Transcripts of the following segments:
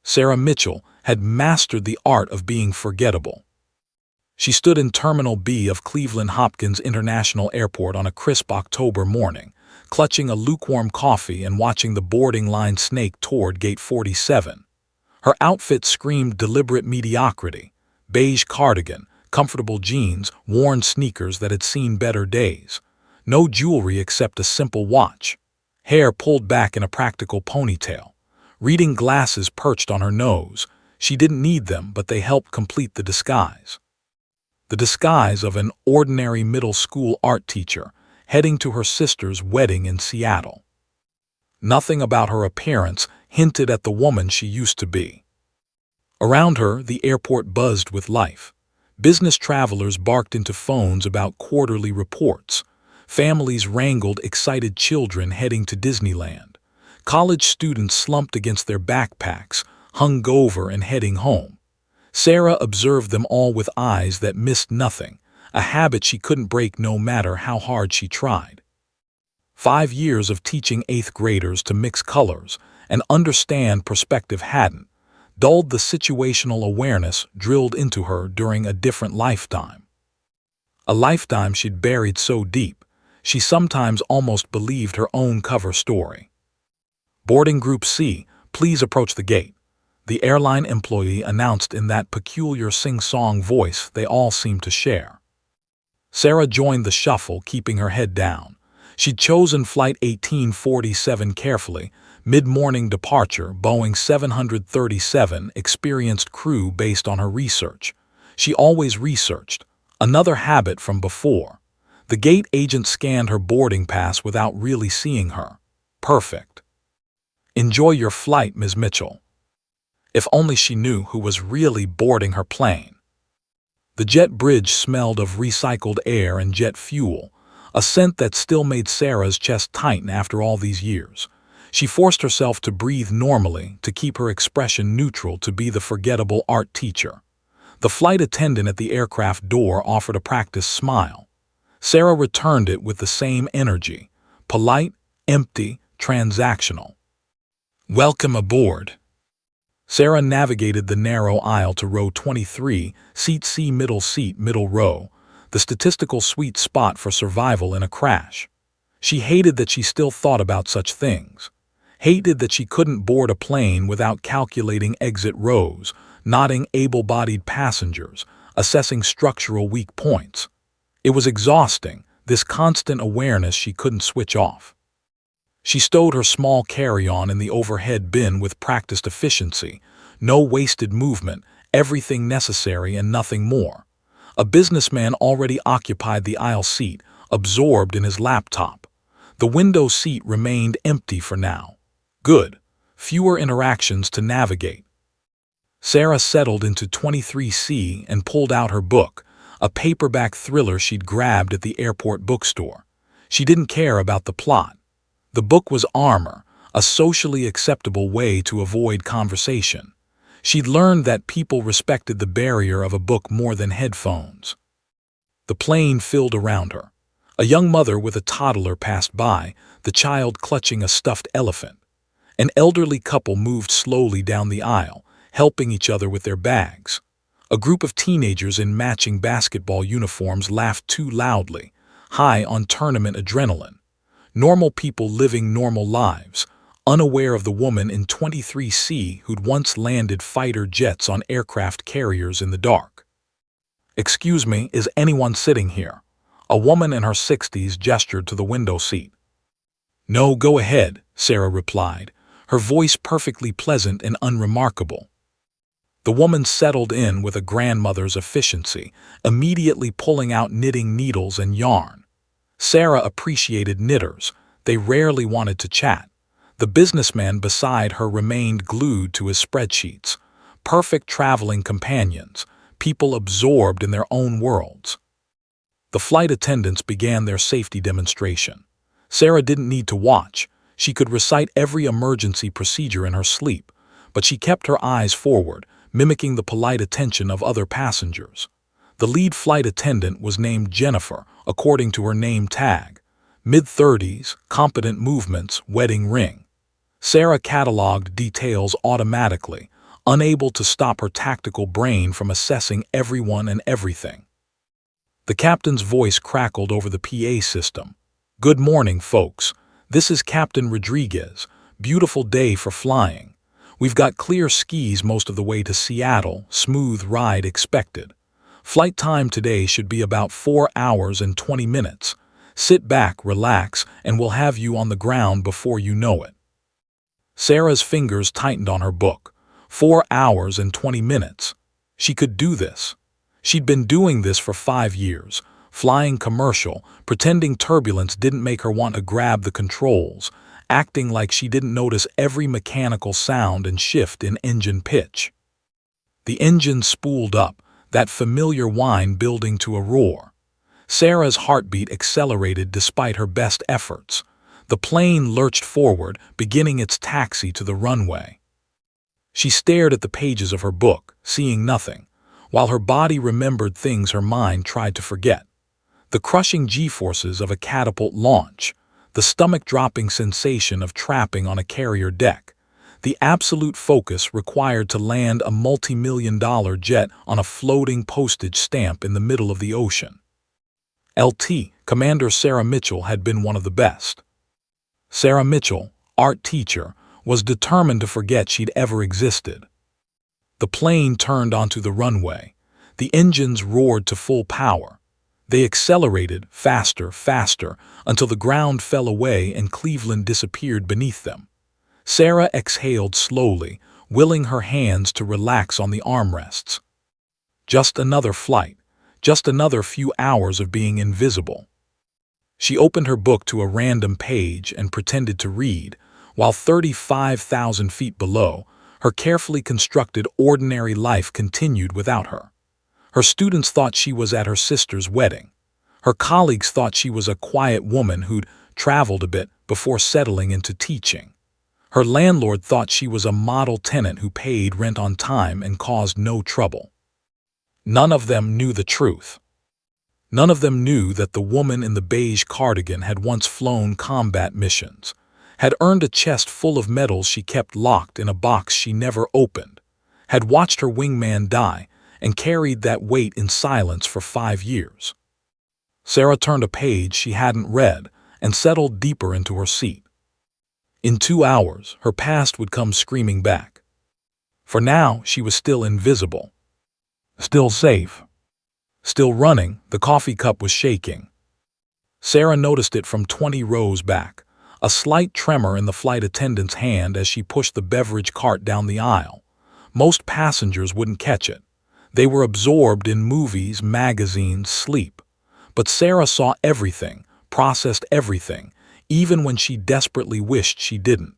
Sarah Mitchell had mastered the art of being forgettable. She stood in Terminal B of Cleveland Hopkins International Airport on a crisp October morning, clutching a lukewarm coffee and watching the boarding line snake toward Gate 47. Her outfit screamed deliberate mediocrity: beige cardigan, comfortable jeans, worn sneakers that had seen better days. No jewelry except a simple watch. Hair pulled back in a practical ponytail. Reading glasses perched on her nose. She didn't need them, but they helped complete the disguise. The disguise of an ordinary middle school art teacher heading to her sister's wedding in Seattle. Nothing about her appearance hinted at the woman she used to be. Around her, the airport buzzed with life. Business travelers barked into phones about quarterly reports. Families wrangled excited children heading to Disneyland. College students slumped against their backpacks, hungover and heading home. Sarah observed them all with eyes that missed nothing, a habit she couldn't break no matter how hard she tried. 5 years of teaching 8th graders to mix colors and understand perspective hadn't dulled the situational awareness drilled into her during a different lifetime. A lifetime she'd buried so deep, she sometimes almost believed her own cover story. Boarding Group C, please approach the gate, the airline employee announced in that peculiar sing-song voice they all seemed to share. Sarah joined the shuffle, keeping her head down. She'd chosen Flight 1847 carefully, mid-morning departure, Boeing 737, experienced crew based on her research. She always researched, another habit from before. The gate agent scanned her boarding pass without really seeing her. Perfect. Enjoy your flight, Ms. Mitchell. If only she knew who was really boarding her plane. The jet bridge smelled of recycled air and jet fuel, a scent that still made Sarah's chest tighten after all these years. She forced herself to breathe normally, to keep her expression neutral, to be the forgettable art teacher. The flight attendant at the aircraft door offered a practice smile. Sarah returned it with the same energy, polite, empty, transactional. Welcome aboard. Sarah navigated the narrow aisle to row 23, seat C, middle seat, middle row, the statistical sweet spot for survival in a crash. She hated that she still thought about such things. Hated that she couldn't board a plane without calculating exit rows, nodding able-bodied passengers, assessing structural weak points. It was exhausting, this constant awareness she couldn't switch off. She stowed her small carry-on in the overhead bin with practiced efficiency, no wasted movement, everything necessary and nothing more. A businessman already occupied the aisle seat, absorbed in his laptop. The window seat remained empty for now. Good. Fewer interactions to navigate. Sarah settled into 23C and pulled out her book, a paperback thriller she'd grabbed at the airport bookstore. She didn't care about the plot. The book was armor, a socially acceptable way to avoid conversation. She'd learned that people respected the barrier of a book more than headphones. The plane filled around her. A young mother with a toddler passed by, the child clutching a stuffed elephant. An elderly couple moved slowly down the aisle, helping each other with their bags. A group of teenagers in matching basketball uniforms laughed too loudly, high on tournament adrenaline. Normal people living normal lives, unaware of the woman in 23C who'd once landed fighter jets on aircraft carriers in the dark. "Excuse me, is anyone sitting here?" A woman in her 60s gestured to the window seat. "No, go ahead," Sarah replied, her voice perfectly pleasant and unremarkable. The woman settled in with a grandmother's efficiency, immediately pulling out knitting needles and yarn. Sarah appreciated knitters. They rarely wanted to chat. The businessman beside her remained glued to his spreadsheets. Perfect traveling companions, people absorbed in their own worlds. The flight attendants began their safety demonstration. Sarah didn't need to watch. She could recite every emergency procedure in her sleep, but she kept her eyes forward, mimicking the polite attention of other passengers. The lead flight attendant was named Jennifer, according to her name tag. Mid-30s, competent movements, wedding ring. Sarah cataloged details automatically, unable to stop her tactical brain from assessing everyone and everything. The captain's voice crackled over the PA system. "Good morning, folks. This is Captain Rodriguez. Beautiful day for flying. We've got clear skies most of the way to Seattle, smooth ride expected. Flight time today should be about 4 hours and 20 minutes. Sit back, relax, and we'll have you on the ground before you know it." Sarah's fingers tightened on her book. 4 hours and 20 minutes. She could do this. She'd been doing this for 5 years, flying commercial, pretending turbulence didn't make her want to grab the controls, acting like she didn't notice every mechanical sound and shift in engine pitch. The engine spooled up, that familiar whine building to a roar. Sarah's heartbeat accelerated despite her best efforts. The plane lurched forward, beginning its taxi to the runway. She stared at the pages of her book, seeing nothing, while her body remembered things her mind tried to forget. The crushing G-forces of a catapult launch, the stomach-dropping sensation of trapping on a carrier deck, the absolute focus required to land a multi-million-dollar jet on a floating postage stamp in the middle of the ocean. LT, Commander Sarah Mitchell, had been one of the best. Sarah Mitchell, art teacher, was determined to forget she'd ever existed. The plane turned onto the runway. The engines roared to full power. They accelerated faster, faster, until the ground fell away and Cleveland disappeared beneath them. Sarah exhaled slowly, willing her hands to relax on the armrests. Just another flight, just another few hours of being invisible. She opened her book to a random page and pretended to read, while 35,000 feet below, her carefully constructed ordinary life continued without her. Her students thought she was at her sister's wedding. Her colleagues thought she was a quiet woman who'd traveled a bit before settling into teaching. Her landlord thought she was a model tenant who paid rent on time and caused no trouble. None of them knew the truth. None of them knew that the woman in the beige cardigan had once flown combat missions, had earned a chest full of medals she kept locked in a box she never opened, had watched her wingman die, and carried that weight in silence for 5 years. Sarah turned a page she hadn't read and settled deeper into her seat. In 2 hours, her past would come screaming back. For now, she was still invisible. Still safe. Still running, the coffee cup was shaking. Sarah noticed it from 20 rows back, a slight tremor in the flight attendant's hand as she pushed the beverage cart down the aisle. Most passengers wouldn't catch it. They were absorbed in movies, magazines, sleep. But Sarah saw everything, processed everything, even when she desperately wished she didn't.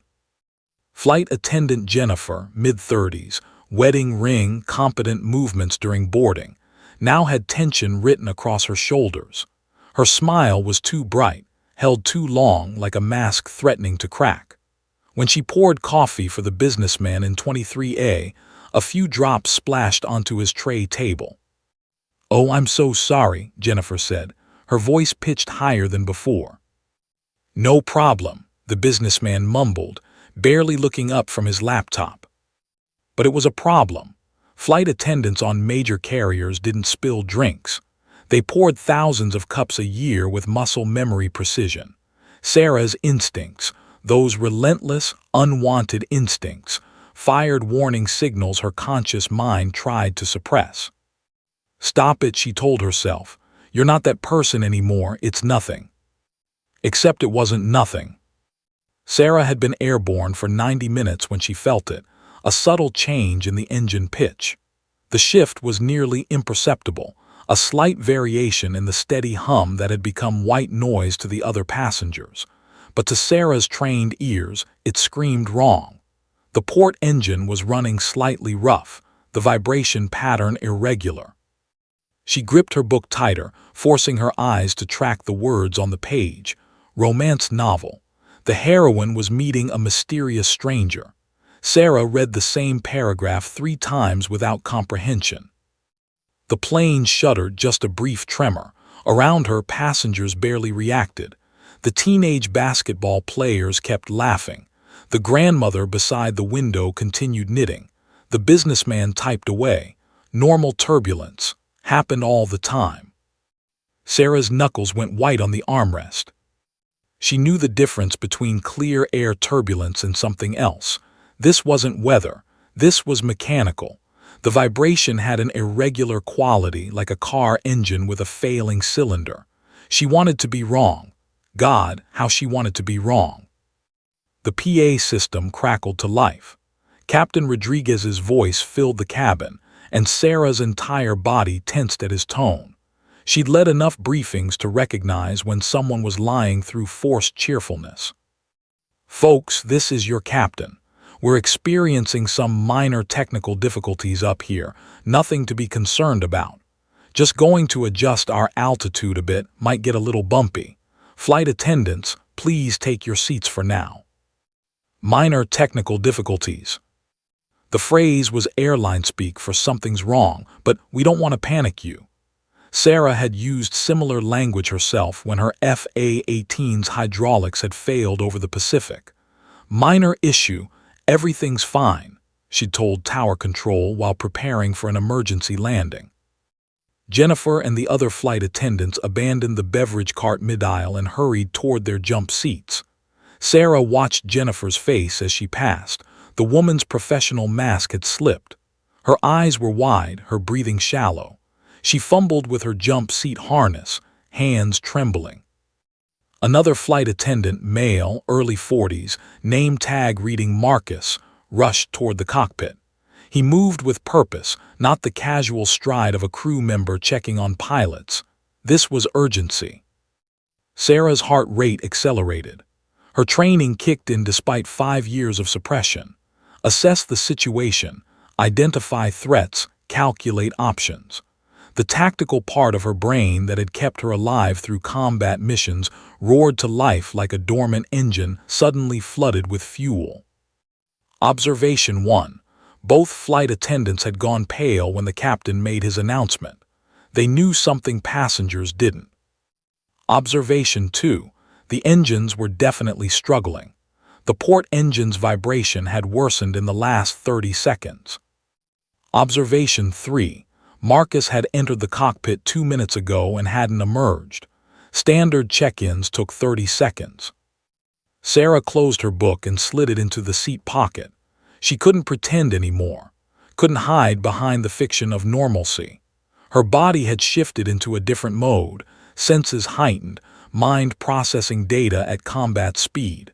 Flight attendant Jennifer, mid-30s, wedding ring, competent movements during boarding, now had tension written across her shoulders. Her smile was too bright, held too long like a mask threatening to crack. When she poured coffee for the businessman in 23A, a few drops splashed onto his tray table. "Oh, I'm so sorry," Jennifer said, her voice pitched higher than before. "No problem," the businessman mumbled, barely looking up from his laptop. But it was a problem. Flight attendants on major carriers didn't spill drinks. They poured thousands of cups a year with muscle memory precision. Sarah's instincts, those relentless, unwanted instincts, fired warning signals her conscious mind tried to suppress. "Stop it," she told herself. "You're not that person anymore, it's nothing." Except it wasn't nothing. Sarah had been airborne for 90 minutes when she felt it, a subtle change in the engine pitch. The shift was nearly imperceptible, a slight variation in the steady hum that had become white noise to the other passengers. But to Sarah's trained ears, it screamed wrong. The port engine was running slightly rough, the vibration pattern irregular. She gripped her book tighter, forcing her eyes to track the words on the page. Romance novel. The heroine was meeting a mysterious stranger. Sarah read the same paragraph 3 times without comprehension. The plane shuddered, just a brief tremor. Around her, passengers barely reacted. The teenage basketball players kept laughing. The grandmother beside the window continued knitting. The businessman typed away. Normal turbulence. Happened all the time. Sarah's knuckles went white on the armrest. She knew the difference between clear air turbulence and something else. This wasn't weather. This was mechanical. The vibration had an irregular quality, like a car engine with a failing cylinder. She wanted to be wrong. God, how she wanted to be wrong. The PA system crackled to life. Captain Rodriguez's voice filled the cabin, and Sarah's entire body tensed at his tone. She'd led enough briefings to recognize when someone was lying through forced cheerfulness. "Folks, this is your captain. We're experiencing some minor technical difficulties up here, nothing to be concerned about. Just going to adjust our altitude a bit, might get a little bumpy. Flight attendants, please take your seats for now." Minor technical difficulties. The phrase was airline speak for something's wrong, but we don't want to panic you. Sarah had used similar language herself when her FA-18's hydraulics had failed over the Pacific. "Minor issue, everything's fine," she'd told Tower Control while preparing for an emergency landing. Jennifer and the other flight attendants abandoned the beverage cart mid-aisle and hurried toward their jump seats. Sarah watched Jennifer's face as she passed. The woman's professional mask had slipped. Her eyes were wide, her breathing shallow. She fumbled with her jump seat harness, hands trembling. Another flight attendant, male, early 40s, name tag reading Marcus, rushed toward the cockpit. He moved with purpose, not the casual stride of a crew member checking on pilots. This was urgency. Sarah's heart rate accelerated. Her training kicked in despite 5 years of suppression. Assess the situation, identify threats, calculate options. The tactical part of her brain that had kept her alive through combat missions roared to life like a dormant engine suddenly flooded with fuel. Observation 1. Both flight attendants had gone pale when the captain made his announcement. They knew something passengers didn't. Observation 2. The engines were definitely struggling. The port engine's vibration had worsened in the last 30 seconds. Observation 3. Marcus had entered the cockpit 2 minutes ago and hadn't emerged. Standard check-ins took 30 seconds. Sarah closed her book and slid it into the seat pocket. She couldn't pretend anymore, couldn't hide behind the fiction of normalcy. Her body had shifted into a different mode, senses heightened, mind processing data at combat speed.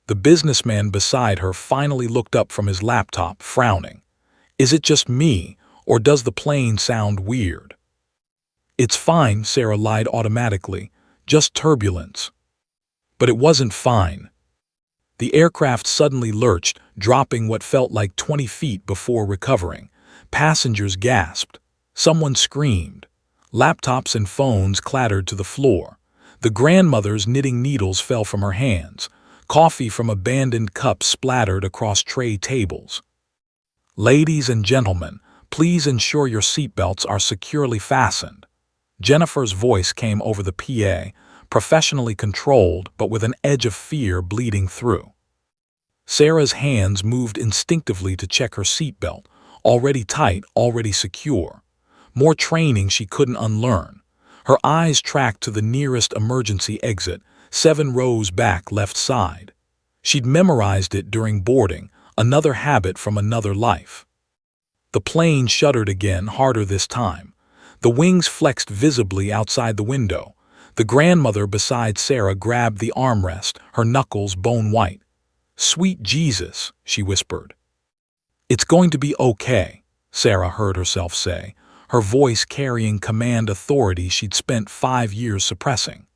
The businessman beside her finally looked up from his laptop, frowning. "Is it just me, or does the plane sound weird?" "It's fine," Sarah lied automatically, "just turbulence." But it wasn't fine. The aircraft suddenly lurched, dropping what felt like 20 feet before recovering. Passengers gasped. Someone screamed. Laptops and phones clattered to the floor. The grandmother's knitting needles fell from her hands. Coffee from abandoned cups splattered across tray tables. "Ladies and gentlemen, please ensure your seatbelts are securely fastened." Jennifer's voice came over the PA, professionally controlled but with an edge of fear bleeding through. Sarah's hands moved instinctively to check her seatbelt, already tight, already secure. More training she couldn't unlearn. Her eyes tracked to the nearest emergency exit, 7 rows back left side. She'd memorized it during boarding, another habit from another life. The plane shuddered again, harder this time. The wings flexed visibly outside the window. The grandmother beside Sarah grabbed the armrest, her knuckles bone white. "Sweet Jesus," she whispered. "It's going to be okay," Sarah heard herself say, her voice carrying command authority she'd spent 5 years suppressing.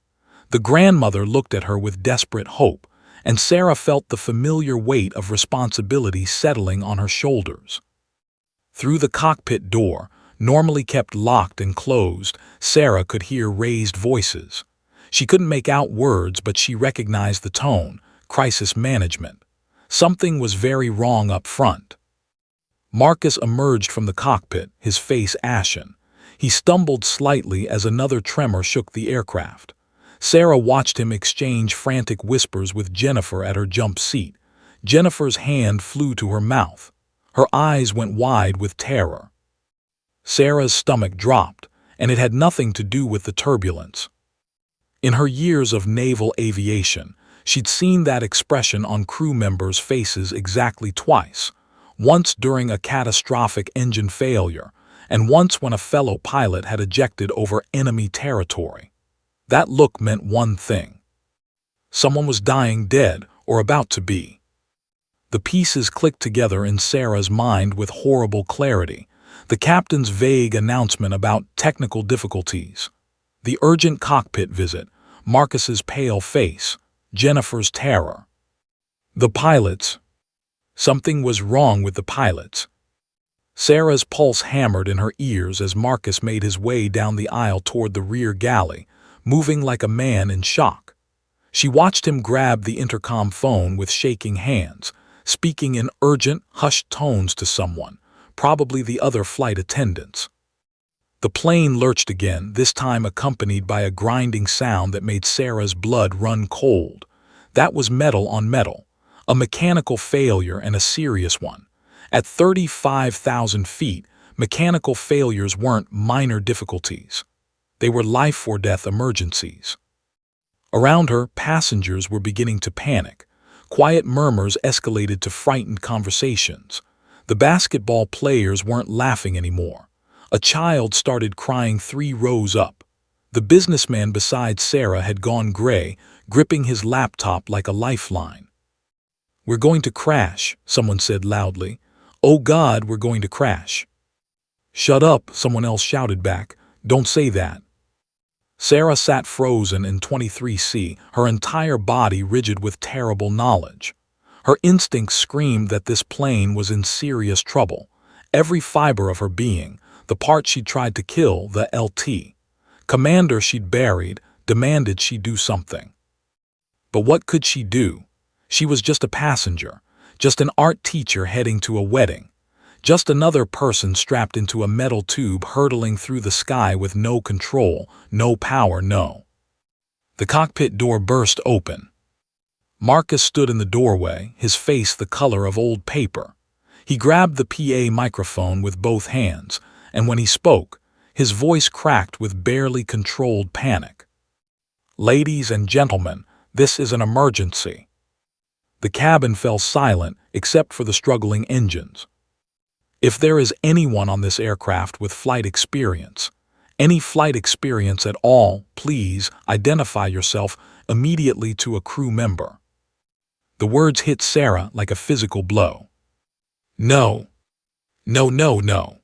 The grandmother looked at her with desperate hope, and Sarah felt the familiar weight of responsibility settling on her shoulders. Through the cockpit door, normally kept locked and closed, Sarah could hear raised voices. She couldn't make out words, but she recognized the tone: crisis management. Something was very wrong up front. Marcus emerged from the cockpit, his face ashen. He stumbled slightly as another tremor shook the aircraft. Sarah watched him exchange frantic whispers with Jennifer at her jump seat. Jennifer's hand flew to her mouth. Her eyes went wide with terror. Sarah's stomach dropped, and it had nothing to do with the turbulence. In her years of naval aviation, she'd seen that expression on crew members' faces exactly twice, once during a catastrophic engine failure, and once when a fellow pilot had ejected over enemy territory. That look meant one thing. Someone was dying dead or about to be. The pieces clicked together in Sarah's mind with horrible clarity. The captain's vague announcement about technical difficulties, the urgent cockpit visit, Marcus's pale face, Jennifer's terror. The pilots. Something was wrong with the pilots. Sarah's pulse hammered in her ears as Marcus made his way down the aisle toward the rear galley, moving like a man in shock. She watched him grab the intercom phone with shaking hands, speaking in urgent, hushed tones to someone, probably the other flight attendants. The plane lurched again, this time accompanied by a grinding sound that made Sarah's blood run cold. That was metal on metal, a mechanical failure and a serious one. At 35,000 feet, mechanical failures weren't minor difficulties. They were life-or-death emergencies. Around her, passengers were beginning to panic. Quiet murmurs escalated to frightened conversations. The basketball players weren't laughing anymore. A child started crying 3 rows up. The businessman beside Sarah had gone gray, gripping his laptop like a lifeline. "We're going to crash," someone said loudly. "Oh God, we're going to crash." "Shut up," someone else shouted back. "Don't say that." Sarah sat frozen in 23C, her entire body rigid with terrible knowledge. Her instincts screamed that this plane was in serious trouble. Every fiber of her being, the part she'd tried to kill, the LT commander she'd buried, demanded she do something. But what could she do? She was just a passenger, just an art teacher heading to a wedding, just another person strapped into a metal tube hurtling through the sky with no control, no power, no. The cockpit door burst open. Marcus stood in the doorway, his face the color of old paper. He grabbed the PA microphone with both hands, and when he spoke, his voice cracked with barely controlled panic. "Ladies and gentlemen, this is an emergency." The cabin fell silent except for the struggling engines. "If there is anyone on this aircraft with flight experience, any flight experience at all, please identify yourself immediately to a crew member." The words hit Sarah like a physical blow. No. No, no, no.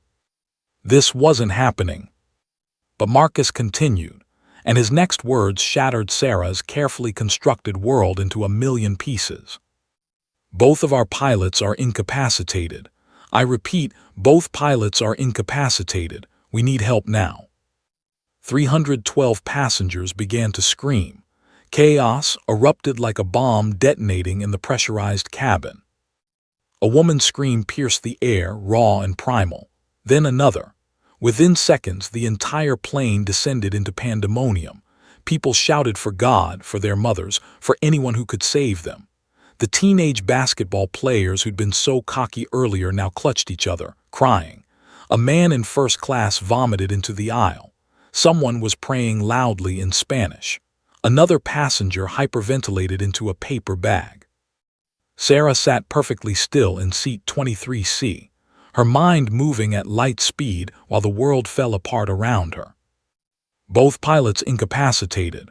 This wasn't happening. But Marcus continued, and his next words shattered Sarah's carefully constructed world into a million pieces. "Both of our pilots are incapacitated. I repeat, both pilots are incapacitated. We need help now." 312 passengers began to scream. Chaos erupted like a bomb detonating in the pressurized cabin. A woman's scream pierced the air, raw and primal. Then another. Within seconds, the entire plane descended into pandemonium. People shouted for God, for their mothers, for anyone who could save them. The teenage basketball players who'd been so cocky earlier now clutched each other, crying. A man in first class vomited into the aisle. Someone was praying loudly in Spanish. Another passenger hyperventilated into a paper bag. Sarah sat perfectly still in seat 23C, her mind moving at light speed while the world fell apart around her. "Both pilots incapacitated."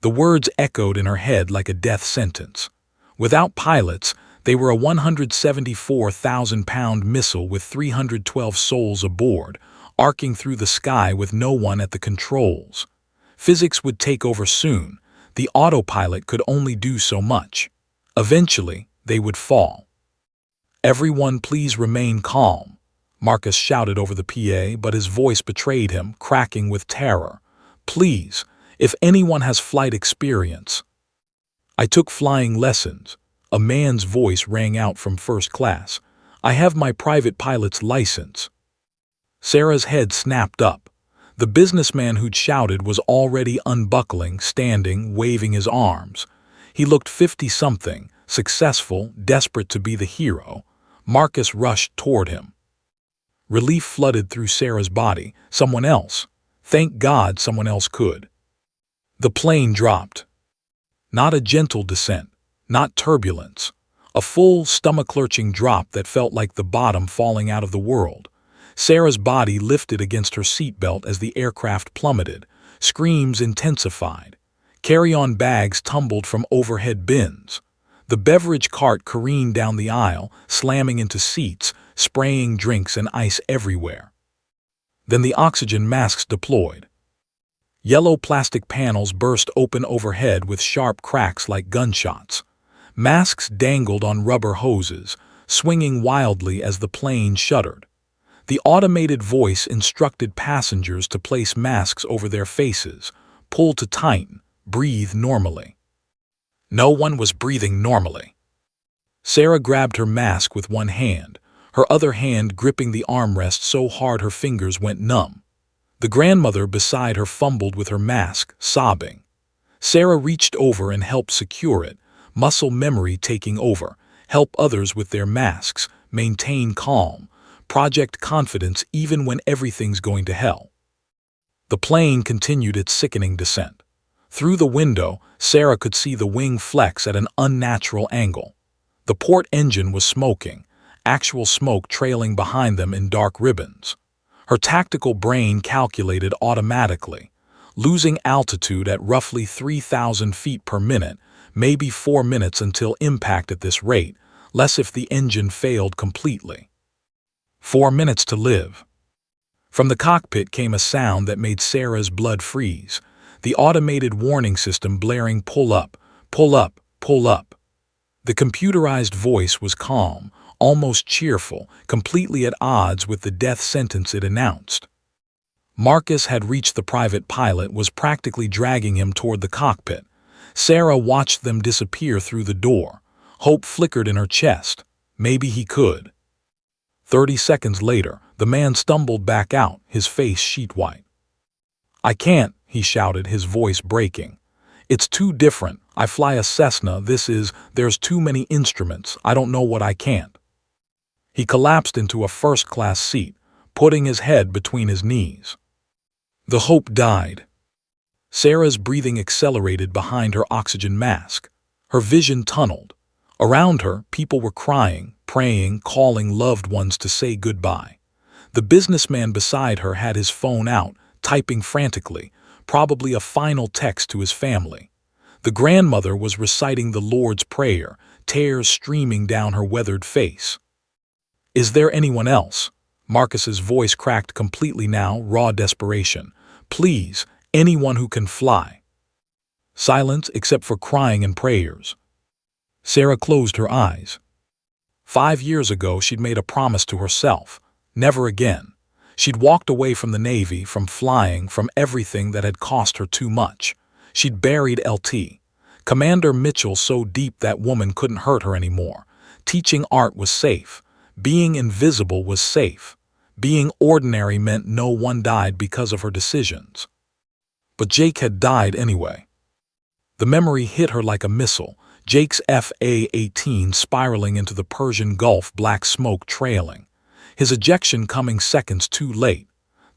The words echoed in her head like a death sentence. Without pilots, they were a 174,000-pound missile with 312 souls aboard, arcing through the sky with no one at the controls. Physics would take over soon. The autopilot could only do so much. Eventually, they would fall. "Everyone please remain calm," Marcus shouted over the PA, but his voice betrayed him, cracking with terror. "Please, if anyone has flight experience." "I took flying lessons," a man's voice rang out from first class. "I have my private pilot's license." Sarah's head snapped up. The businessman who'd shouted was already unbuckling, standing, waving his arms. He looked 50-something, successful, desperate to be the hero. Marcus rushed toward him. Relief flooded through Sarah's body. Someone else. Thank God someone else could. The plane dropped. Not a gentle descent, not turbulence. A full, stomach-lurching drop that felt like the bottom falling out of the world. Sarah's body lifted against her seatbelt as the aircraft plummeted. Screams intensified. Carry-on bags tumbled from overhead bins. The beverage cart careened down the aisle, slamming into seats, spraying drinks and ice everywhere. Then the oxygen masks deployed. Yellow plastic panels burst open overhead with sharp cracks like gunshots. Masks dangled on rubber hoses, swinging wildly as the plane shuddered. The automated voice instructed passengers to place masks over their faces, pull to tighten, breathe normally. No one was breathing normally. Sarah grabbed her mask with one hand, her other hand gripping the armrest so hard her fingers went numb. The grandmother beside her fumbled with her mask, sobbing. Sarah reached over and helped secure it, muscle memory taking over, help others with their masks, maintain calm, project confidence even when everything's going to hell. The plane continued its sickening descent. Through the window, Sarah could see the wing flex at an unnatural angle. The port engine was smoking, actual smoke trailing behind them in dark ribbons. Her tactical brain calculated automatically, losing altitude at roughly 3,000 feet per minute, maybe 4 minutes until impact at this rate, less if the engine failed completely. 4 minutes to live. From the cockpit came a sound that made Sarah's blood freeze, the automated warning system blaring pull up, pull up, pull up. The computerized voice was calm, almost cheerful, completely at odds with the death sentence it announced. Marcus had reached the private pilot, was practically dragging him toward the cockpit. Sarah watched them disappear through the door. Hope flickered in her chest. Maybe he could. 30 seconds later, the man stumbled back out, his face sheet white. "I can't," he shouted, his voice breaking. "It's too different. I fly a Cessna. There's too many instruments. I don't know what I can't." He collapsed into a first-class seat, putting his head between his knees. The hope died. Sarah's breathing accelerated behind her oxygen mask. Her vision tunneled. Around her, people were crying, praying, calling loved ones to say goodbye. The businessman beside her had his phone out, typing frantically, probably a final text to his family. The grandmother was reciting the Lord's Prayer, tears streaming down her weathered face. "Is there anyone else?" Marcus's voice cracked completely now, raw desperation. "Please, anyone who can fly." Silence except for crying and prayers. Sarah closed her eyes. 5 years ago she'd made a promise to herself. Never again. She'd walked away from the Navy, from flying, from everything that had cost her too much. She'd buried LT. Commander Mitchell so deep that woman couldn't hurt her anymore. Teaching art was safe. Being invisible was safe. Being ordinary meant no one died because of her decisions. But Jake had died anyway. The memory hit her like a missile. Jake's FA-18 spiraling into the Persian Gulf, black smoke trailing. His ejection coming seconds too late.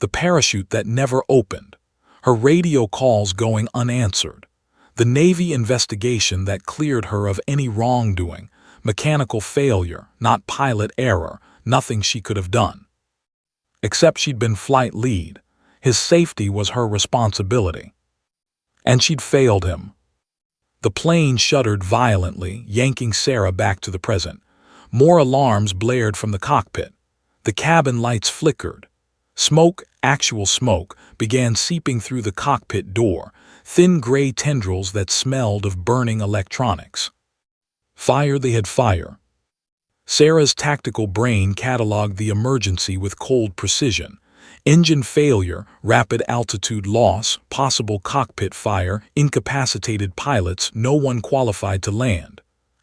The parachute that never opened. Her radio calls going unanswered. The Navy investigation that cleared her of any wrongdoing. Mechanical failure, not pilot error, nothing she could have done. Except she'd been flight lead. His safety was her responsibility. And she'd failed him. The plane shuddered violently, yanking Sarah back to the present. More alarms blared from the cockpit. The cabin lights flickered. Smoke, actual smoke, began seeping through the cockpit door, thin gray tendrils that smelled of burning electronics. Fire, they had fire. Sarah's tactical brain cataloged the emergency with cold precision. Engine failure, rapid altitude loss, possible cockpit fire, incapacitated pilots, no one qualified to land.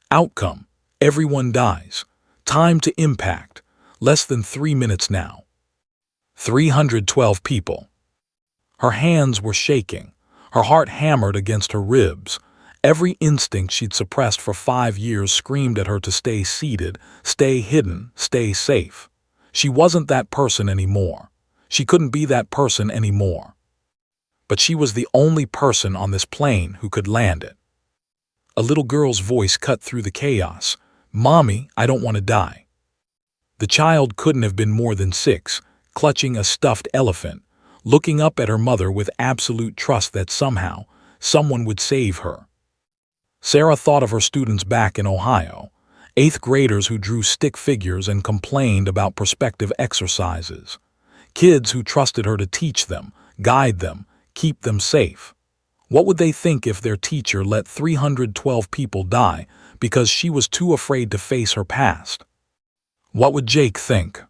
Outcome, everyone dies. Time to impact, less than 3 minutes now. 312 people. Her hands were shaking. Her heart hammered against her ribs. Every instinct she'd suppressed for 5 years screamed at her to stay seated, stay hidden, stay safe. She wasn't that person anymore. She couldn't be that person anymore. But she was the only person on this plane who could land it. A little girl's voice cut through the chaos. "Mommy, I don't want to die." The child couldn't have been more than 6, clutching a stuffed elephant, looking up at her mother with absolute trust that somehow, someone would save her. Sarah thought of her students back in Ohio, 8th graders who drew stick figures and complained about perspective exercises. Kids who trusted her to teach them, guide them, keep them safe. What would they think if their teacher let 312 people die because she was too afraid to face her past? What would Jake think?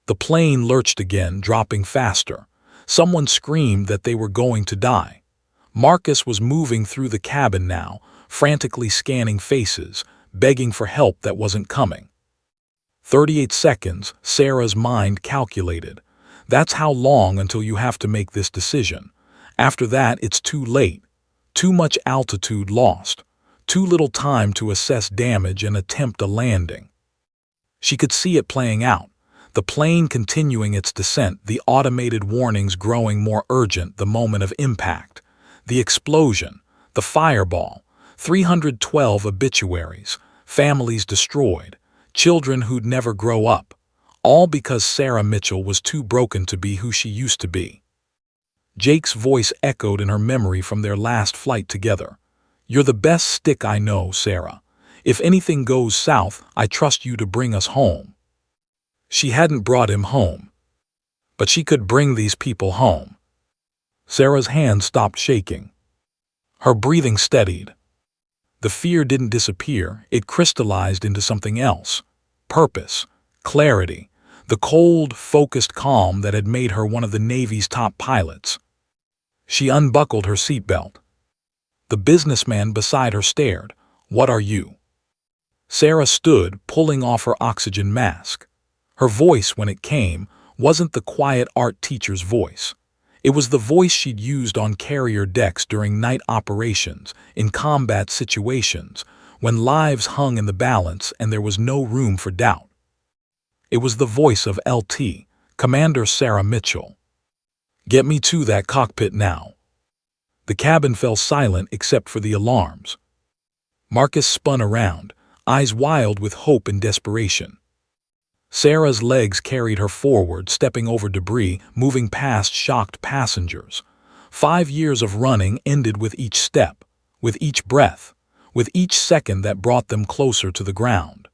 The plane lurched again, dropping faster. Someone screamed that they were going to die. Marcus was moving through the cabin now, frantically scanning faces, begging for help that wasn't coming. 38 seconds, Sarah's mind calculated. That's how long until you have to make this decision. After that, it's too late. Too much altitude lost. Too little time to assess damage and attempt a landing. She could see it playing out. The plane continuing its descent, the automated warnings growing more urgent the moment of impact. The explosion, the fireball, 312 obituaries, families destroyed, children who'd never grow up, all because Sarah Mitchell was too broken to be who she used to be. Jake's voice echoed in her memory from their last flight together. "You're the best stick I know, Sarah. If anything goes south, I trust you to bring us home." She hadn't brought him home, but she could bring these people home. Sarah's hand stopped shaking. Her breathing steadied. The fear didn't disappear, it crystallized into something else. Purpose, clarity, the cold, focused calm that had made her one of the Navy's top pilots. She unbuckled her seatbelt. The businessman beside her stared. "What are you?" Sarah stood, pulling off her oxygen mask. Her voice, when it came, wasn't the quiet art teacher's voice. It was the voice she'd used on carrier decks during night operations, in combat situations, when lives hung in the balance and there was no room for doubt. It was the voice of LT, Commander Sarah Mitchell. "Get me to that cockpit now." The cabin fell silent except for the alarms. Marcus spun around, eyes wild with hope and desperation. Sarah's legs carried her forward, stepping over debris, moving past shocked passengers. 5 years of running ended with each step, with each breath, with each second that brought them closer to the ground.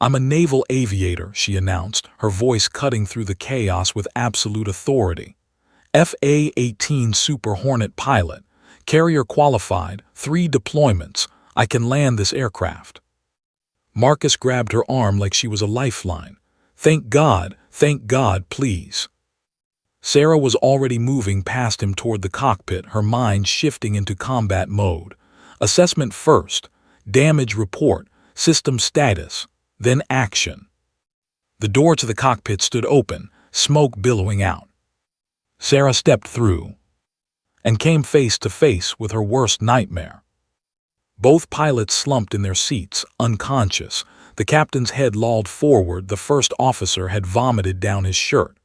"I'm a naval aviator," she announced, her voice cutting through the chaos with absolute authority. "FA-18 Super Hornet pilot, carrier qualified, 3 deployments. I can land this aircraft." Marcus grabbed her arm like she was a lifeline. Thank God, please." Sarah was already moving past him toward the cockpit, her mind shifting into combat mode. Assessment first, damage report, system status, then action. The door to the cockpit stood open, smoke billowing out. Sarah stepped through and came face to face with her worst nightmare. Both pilots slumped in their seats, unconscious. The captain's head lolled forward, the first officer had vomited down his shirt.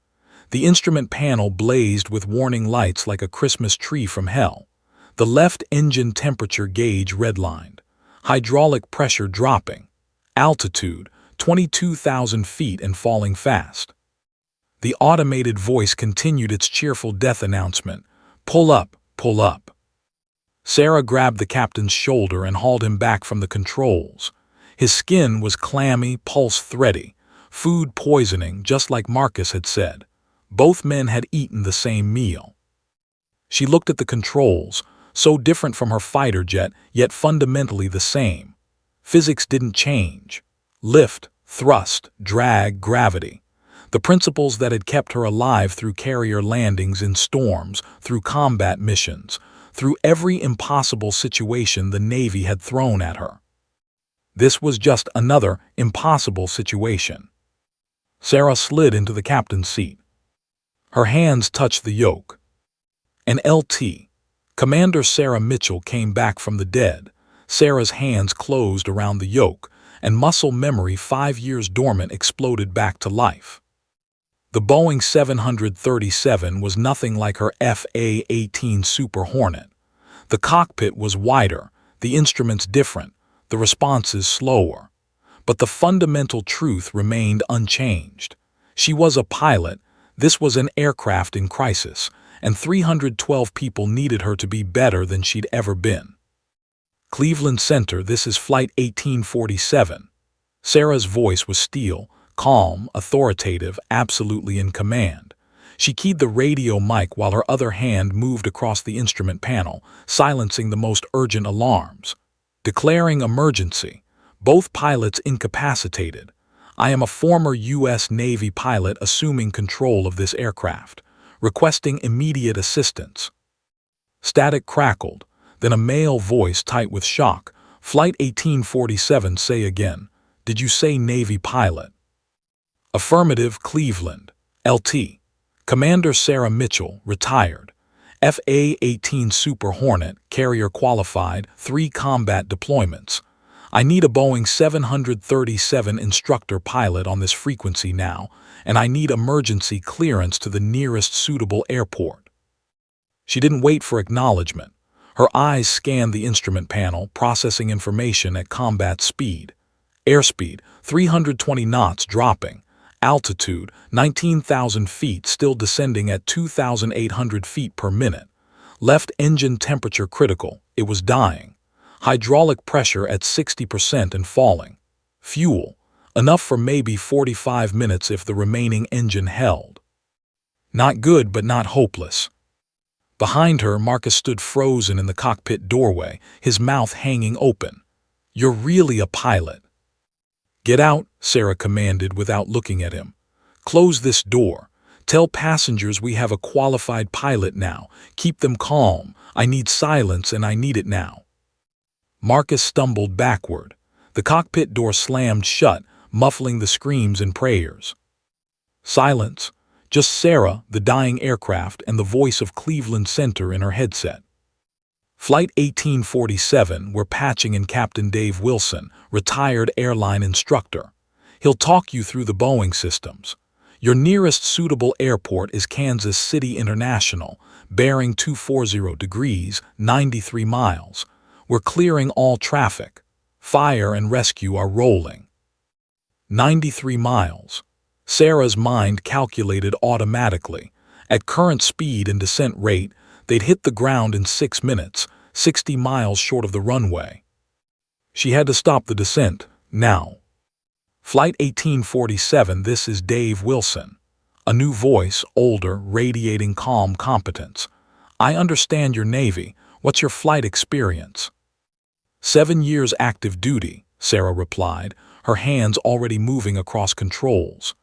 The instrument panel blazed with warning lights like a Christmas tree from hell. The left engine temperature gauge redlined. Hydraulic pressure dropping. Altitude, 22,000 feet and falling fast. The automated voice continued its cheerful death announcement. "Pull up, pull up." Sarah grabbed the captain's shoulder and hauled him back from the controls. His skin was clammy, pulse thready. Food poisoning, just like Marcus had said. Both men had eaten the same meal. She looked at the controls, so different from her fighter jet, yet fundamentally the same. Physics didn't change. Lift, thrust, drag, gravity. The principles that had kept her alive through carrier landings in storms, through combat missions, through every impossible situation the Navy had thrown at her. This was just another impossible situation. Sarah slid into the captain's seat. Her hands touched the yoke. An LT, Commander Sarah Mitchell came back from the dead. Sarah's hands closed around the yoke, and muscle memory 5 years dormant exploded back to life. The Boeing 737 was nothing like her FA-18 Super Hornet. The cockpit was wider, the instruments different, the responses slower. But the fundamental truth remained unchanged. She was a pilot, this was an aircraft in crisis, and 312 people needed her to be better than she'd ever been. Cleveland Center, this is Flight 1847. Sarah's voice was steel, calm, authoritative, absolutely in command. She keyed the radio mic while her other hand moved across the instrument panel, silencing the most urgent alarms. Declaring emergency. Both pilots incapacitated. I am a former U.S. Navy pilot assuming control of this aircraft, requesting immediate assistance. Static crackled, then a male voice tight with shock. Flight 1847, say again. Did you say Navy pilot? Affirmative, Cleveland. LT. Commander Sarah Mitchell, retired. FA-18 Super Hornet, carrier qualified, 3 combat deployments. I need a Boeing 737 instructor pilot on this frequency now, and I need emergency clearance to the nearest suitable airport. She didn't wait for acknowledgement. Her eyes scanned the instrument panel, processing information at combat speed. Airspeed, 320 knots dropping. Altitude, 19,000 feet, still descending at 2,800 feet per minute. Left engine temperature critical, it was dying. Hydraulic pressure at 60% and falling. Fuel, enough for maybe 45 minutes if the remaining engine held. Not good, but not hopeless. Behind her, Marcus stood frozen in the cockpit doorway, his mouth hanging open. You're really a pilot. Get out, Sarah commanded without looking at him. Close this door. Tell passengers we have a qualified pilot now. Keep them calm. I need silence and I need it now. Marcus stumbled backward. The cockpit door slammed shut, muffling the screams and prayers. Silence. Just Sarah, the dying aircraft, and the voice of Cleveland Center in her headset. Flight 1847, we're patching in Captain Dave Wilson, retired airline instructor. He'll talk you through the Boeing systems. Your nearest suitable airport is Kansas City International, bearing 240 degrees, 93 miles. We're clearing all traffic. Fire and rescue are rolling. 93 miles. Sarah's mind calculated automatically. At current speed and descent rate, they'd hit the ground in 6 minutes, 60 miles short of the runway. She had to stop the descent, now. Flight 1847, this is Dave Wilson. A new voice, older, radiating calm competence. I understand your Navy. What's your flight experience? 7 years active duty, Sarah replied, her hands already moving across controls.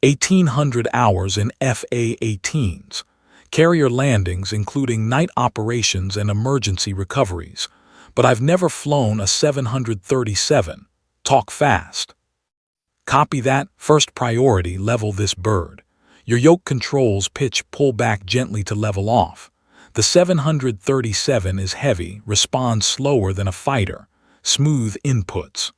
1,800 hours in FA-18s. Carrier landings including night operations and emergency recoveries. But I've never flown a 737. Talk fast. Copy that. First priority, level this bird. Your yoke controls pitch pull back gently to level off. The 737 is heavy, responds slower than a fighter. Smooth inputs.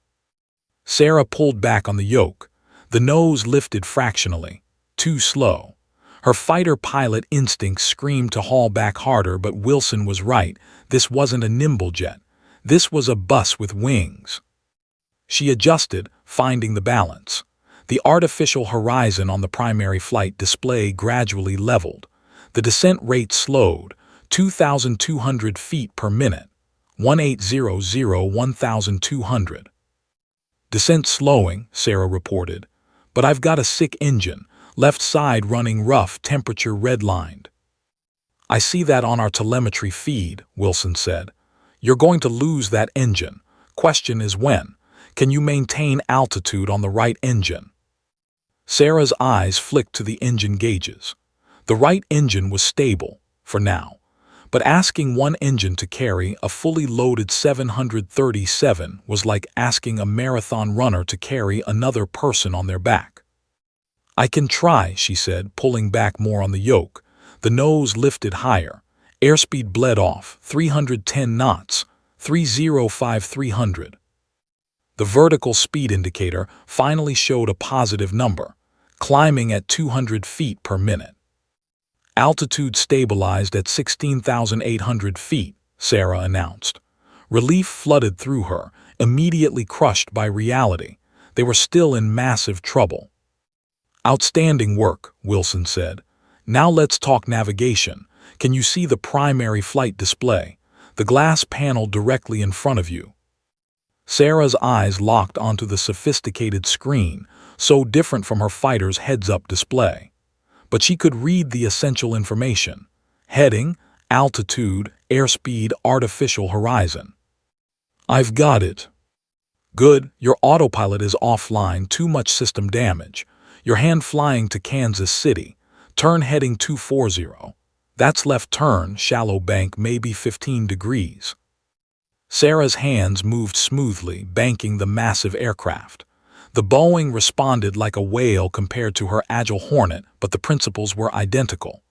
Sarah pulled back on the yoke. The nose lifted fractionally. Too slow. Her fighter pilot instincts screamed to haul back harder, but Wilson was right. This wasn't a nimble jet. This was a bus with wings. She adjusted, finding the balance. The artificial horizon on the primary flight display gradually leveled. The descent rate slowed, 2,200 feet per minute, 1800-1,200. Descent slowing, Sarah reported. But I've got a sick engine, left side running rough, temperature redlined. I see that on our telemetry feed, Wilson said. You're going to lose that engine. Question is when. Can you maintain altitude on the right engine? Sarah's eyes flicked to the engine gauges. The right engine was stable, for now. But asking one engine to carry a fully loaded 737 was like asking a marathon runner to carry another person on their back. I can try, she said, pulling back more on the yoke. The nose lifted higher. Airspeed bled off, 310 knots, 305-300. The vertical speed indicator finally showed a positive number, climbing at 200 feet per minute. Altitude stabilized at 16,800 feet, Sarah announced. Relief flooded through her, immediately crushed by reality. They were still in massive trouble. Outstanding work, Wilson said. Now let's talk navigation. Can you see the primary flight display? The glass panel directly in front of you. Sarah's eyes locked onto the sophisticated screen, so different from her fighter's heads-up display. But she could read the essential information. Heading, altitude, airspeed, artificial horizon. I've got it. Good, your autopilot is offline, too much system damage. Your hand flying to Kansas City. Turn heading 240. That's left turn, shallow bank, maybe 15 degrees. Sarah's hands moved smoothly, banking the massive aircraft. The Boeing responded like a whale compared to her agile Hornet, but the principles were identical.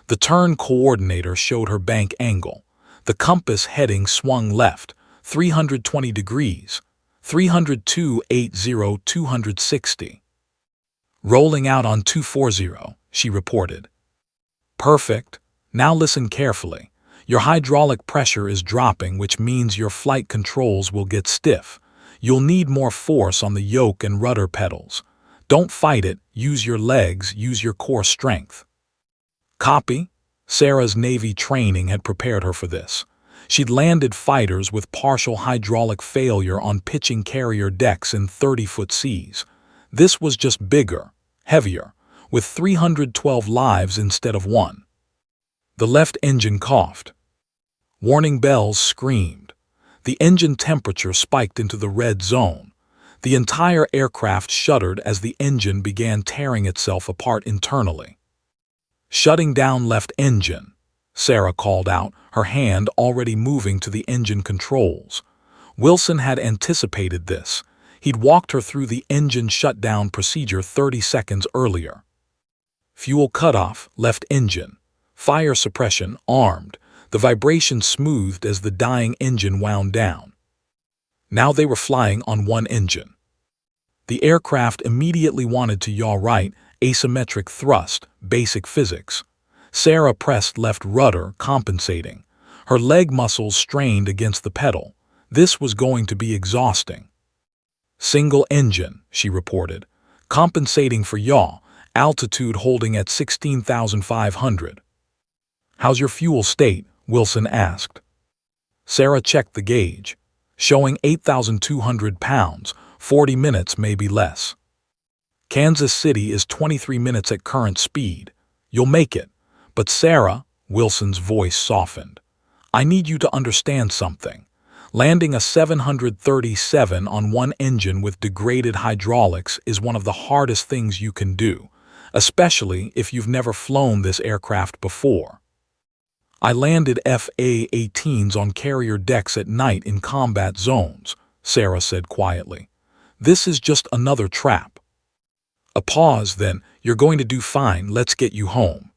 The turn coordinator showed her bank angle. The compass heading swung left, 320 degrees, 302.80, 260. Rolling out on 240, she reported. Perfect. Now listen carefully. Your hydraulic pressure is dropping, which means your flight controls will get stiff. You'll need more force on the yoke and rudder pedals. Don't fight it, use your legs, use your core strength. Copy? Sarah's Navy training had prepared her for this. She'd landed fighters with partial hydraulic failure on pitching carrier decks in 30-foot seas. This was just bigger, heavier, with 312 lives instead of 1. The left engine coughed. Warning bells screamed. The engine temperature spiked into the red zone. The entire aircraft shuddered as the engine began tearing itself apart internally. Shutting down left engine, Sarah called out, her hand already moving to the engine controls. Wilson had anticipated this. He'd walked her through the engine shutdown procedure 30 seconds earlier. Fuel cutoff, left engine. Fire suppression, armed. The vibration smoothed as the dying engine wound down. Now they were flying on one engine. The aircraft immediately wanted to yaw right, asymmetric thrust, basic physics. Sarah pressed left rudder, compensating. Her leg muscles strained against the pedal. This was going to be exhausting. Single engine, she reported, compensating for yaw, altitude holding at 16,500. How's your fuel state? Wilson asked. Sarah checked the gauge, showing 8,200 pounds, 40 minutes, maybe less. Kansas City is 23 minutes at current speed. You'll make it. But Sarah, Wilson's voice softened. I need you to understand something. Landing a 737 on one engine with degraded hydraulics is one of the hardest things you can do, especially if you've never flown this aircraft before. I landed FA-18s on carrier decks at night in combat zones, Sarah said quietly. This is just another trap. A pause, then, you're going to do fine, let's get you home.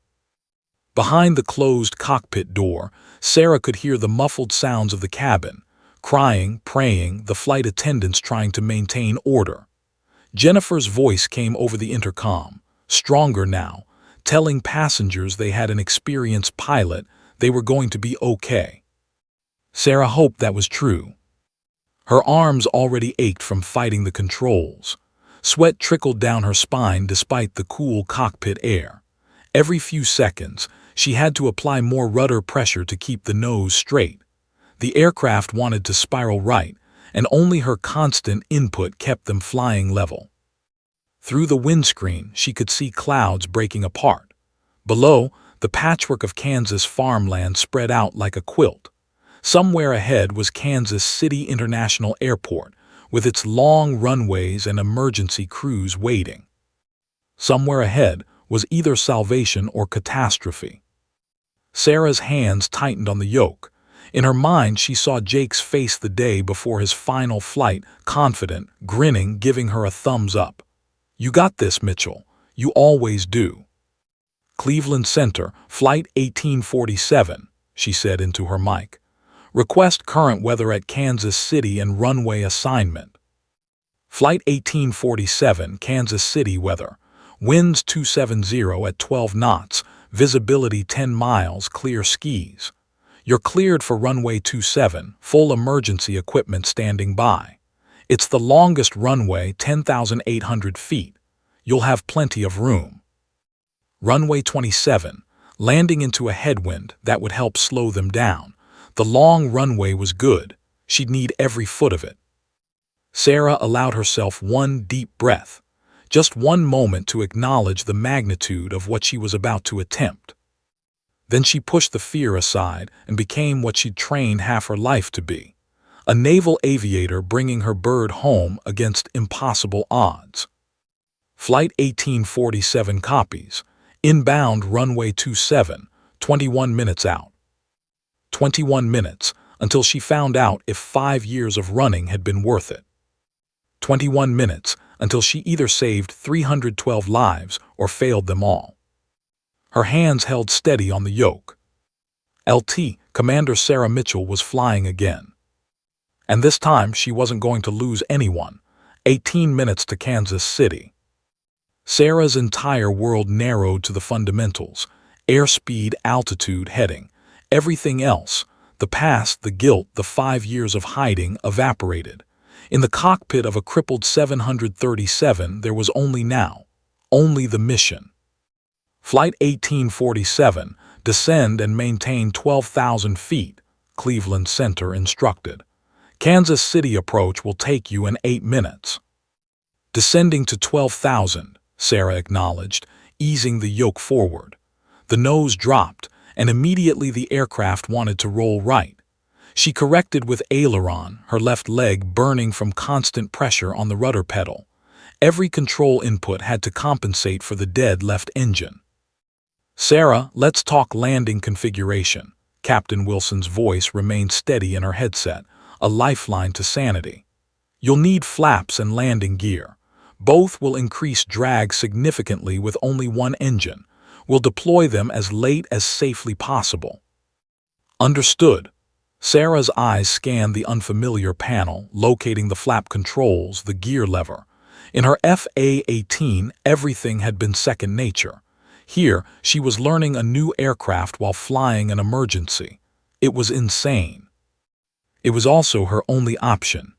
Behind the closed cockpit door, Sarah could hear the muffled sounds of the cabin, crying, praying, the flight attendants trying to maintain order. Jennifer's voice came over the intercom, stronger now, telling passengers they had an experienced pilot, they were going to be okay. Sarah hoped that was true. Her arms already ached from fighting the controls. Sweat trickled down her spine despite the cool cockpit air. Every few seconds, she had to apply more rudder pressure to keep the nose straight. The aircraft wanted to spiral right, and only her constant input kept them flying level. Through the windscreen, she could see clouds breaking apart. Below, the patchwork of Kansas farmland spread out like a quilt. Somewhere ahead was Kansas City International Airport, with its long runways and emergency crews waiting. Somewhere ahead was either salvation or catastrophe. Sarah's hands tightened on the yoke. In her mind, she saw Jake's face the day before his final flight, confident, grinning, giving her a thumbs up. You got this, Mitchell. You always do. Cleveland Center, Flight 1847, she said into her mic. Request current weather at Kansas City and runway assignment. Flight 1847, Kansas City weather. Winds 270 at 12 knots, visibility 10 miles, clear skies. You're cleared for runway 27, full emergency equipment standing by. It's the longest runway, 10,800 feet. You'll have plenty of room. Runway 27, landing into a headwind that would help slow them down. The long runway was good. She'd need every foot of it. Sarah allowed herself one deep breath, just one moment to acknowledge the magnitude of what she was about to attempt. Then she pushed the fear aside and became what she'd trained half her life to be, a naval aviator bringing her bird home against impossible odds. Flight 1847 copies. Inbound runway 27, 21 minutes out. 21 minutes until she found out if 5 years of running had been worth it. 21 minutes until she either saved 312 lives or failed them all. Her hands held steady on the yoke. LT, Commander Sarah Mitchell was flying again. And this time she wasn't going to lose anyone. 18 minutes to Kansas City. Sarah's entire world narrowed to the fundamentals: airspeed, altitude, heading. Everything else, the past, the guilt, the 5 years of hiding, evaporated. In the cockpit of a crippled 737, there was only now, only the mission. Flight 1847, descend and maintain 12,000 feet, Cleveland Center instructed. Kansas City approach will take you in 8 minutes. Descending to 12,000, Sarah acknowledged, easing the yoke forward. The nose dropped, and immediately the aircraft wanted to roll right. She corrected with aileron, her left leg burning from constant pressure on the rudder pedal. Every control input had to compensate for the dead left engine. Sarah, let's talk landing configuration. Captain Wilson's voice remained steady in her headset, a lifeline to sanity. You'll need flaps and landing gear. Both will increase drag significantly with only one engine. We'll deploy them as late as safely possible. Understood. Sarah's eyes scanned the unfamiliar panel, locating the flap controls, the gear lever. In her FA-18, everything had been second nature. Here, she was learning a new aircraft while flying an emergency. It was insane. It was also her only option.